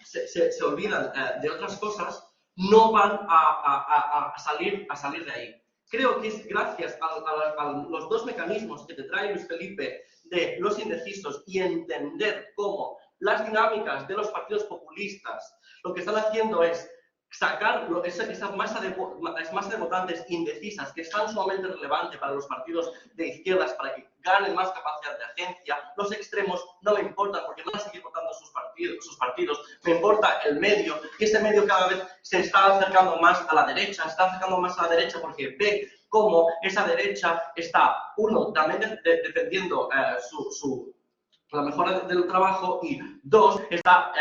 se olvidan de otras cosas, no van a salir de ahí. Creo que es gracias a los dos mecanismos que te trae Luis Felipe de los indecisos y entender cómo las dinámicas de los partidos populistas lo que están haciendo es sacar esa masa de votantes indecisas que es tan sumamente relevante para los partidos de izquierdas para que ganen más capacidad de agencia. Los extremos no me importan porque van a seguir votando sus partidos. Me importa el medio y ese medio cada vez se está acercando más a la derecha, porque ve cómo esa derecha está, uno, también defendiendo la mejora del trabajo y dos, está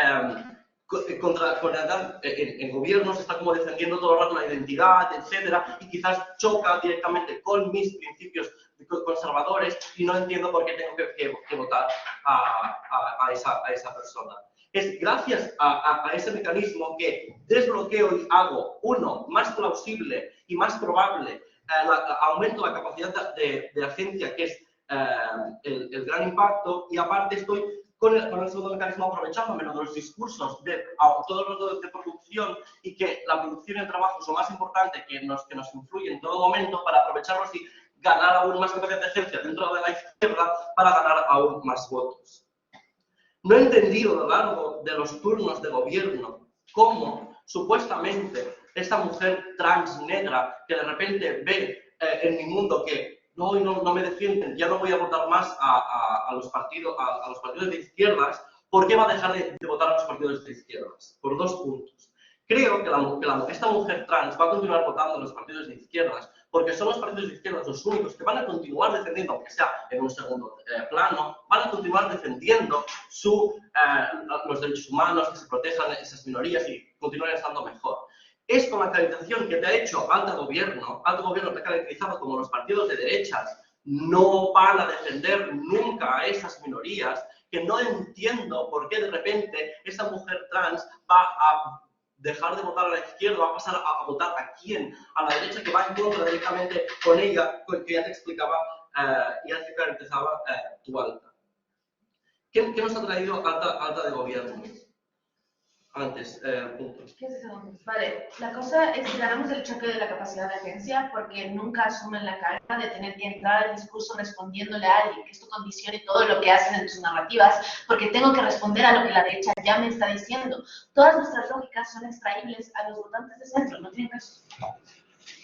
en gobiernos está como defendiendo todo el rato la identidad, etcétera, y quizás choca directamente con mis principios conservadores y no entiendo por qué tengo que votar a esa persona. Es gracias a ese mecanismo que desbloqueo y hago, uno, más plausible y más probable, aumento la capacidad de agencia, que es el gran impacto, y aparte estoy con el segundo mecanismo aprovechándome de los discursos de todo el mundo de producción y que la producción y el trabajo es lo más importante que nos influye en todo momento para aprovecharlos y ganar aún más capacidad de agencia dentro de la izquierda para ganar aún más votos. No he entendido a lo largo de los turnos de gobierno cómo supuestamente esta mujer trans negra que de repente ve en mi mundo que no me defienden, ya no voy a votar más a los partidos de izquierdas, ¿por qué va a dejar de votar a los partidos de izquierdas? Por dos puntos. Creo que esta mujer trans va a continuar votando a los partidos de izquierdas porque son los partidos de izquierdas los únicos que van a continuar defendiendo, aunque sea en un segundo plano, van a continuar defendiendo los derechos humanos, que se protejan esas minorías y continuar estando mejor. Es con la caracterización que te ha hecho alto gobierno te ha caracterizado como los partidos de derechas no van a defender nunca a esas minorías, que no entiendo por qué de repente esa mujer trans va a dejar de votar a la izquierda, va a pasar a votar a quién, a la derecha, que va en contra directamente con ella, que ya te explicaba, ya te caracterizaba tu alta. ¿Qué nos ha traído alta de gobierno? Antes, puntos. 15 segundos. Vale, la cosa es que ganamos el choque de la capacidad de agencia porque nunca asumen la carga de tener que entrar al discurso respondiéndole a alguien, que esto condicione todo lo que hacen en sus narrativas, porque tengo que responder a lo que la derecha ya me está diciendo. Todas nuestras lógicas son extraíbles a los votantes de centro, no tienen caso.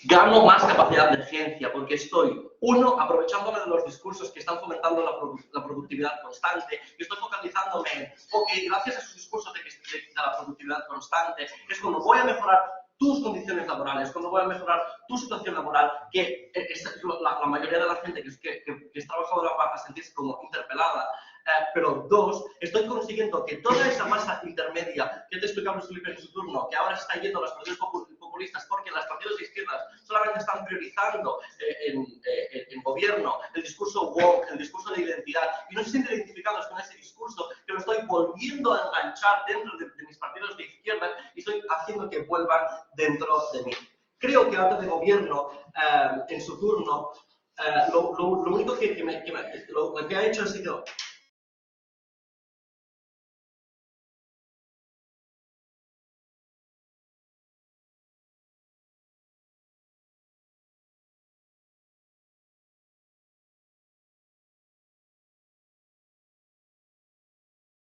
gano más capacidad de agencia porque estoy, uno, aprovechándome de los discursos que están fomentando la productividad constante, y estoy focalizándome en, ok, gracias a esos discursos de la productividad constante, es cuando voy a mejorar tus condiciones laborales, cuando voy a mejorar tu situación laboral, que la mayoría de la gente que es trabajadora va a sentirse como interpelada. Pero dos, estoy consiguiendo que toda esa masa intermedia que te explicamos Felipe en su turno, que ahora se está yendo a los partidos populistas porque los partidos de izquierdas solamente están priorizando en gobierno el discurso woke, el discurso de identidad, y no se sienten identificados con ese discurso, que lo estoy volviendo a enganchar dentro de mis partidos de izquierda y estoy haciendo que vuelvan dentro de mí. Creo que antes de gobierno, en su turno, lo único que ha hecho ha sido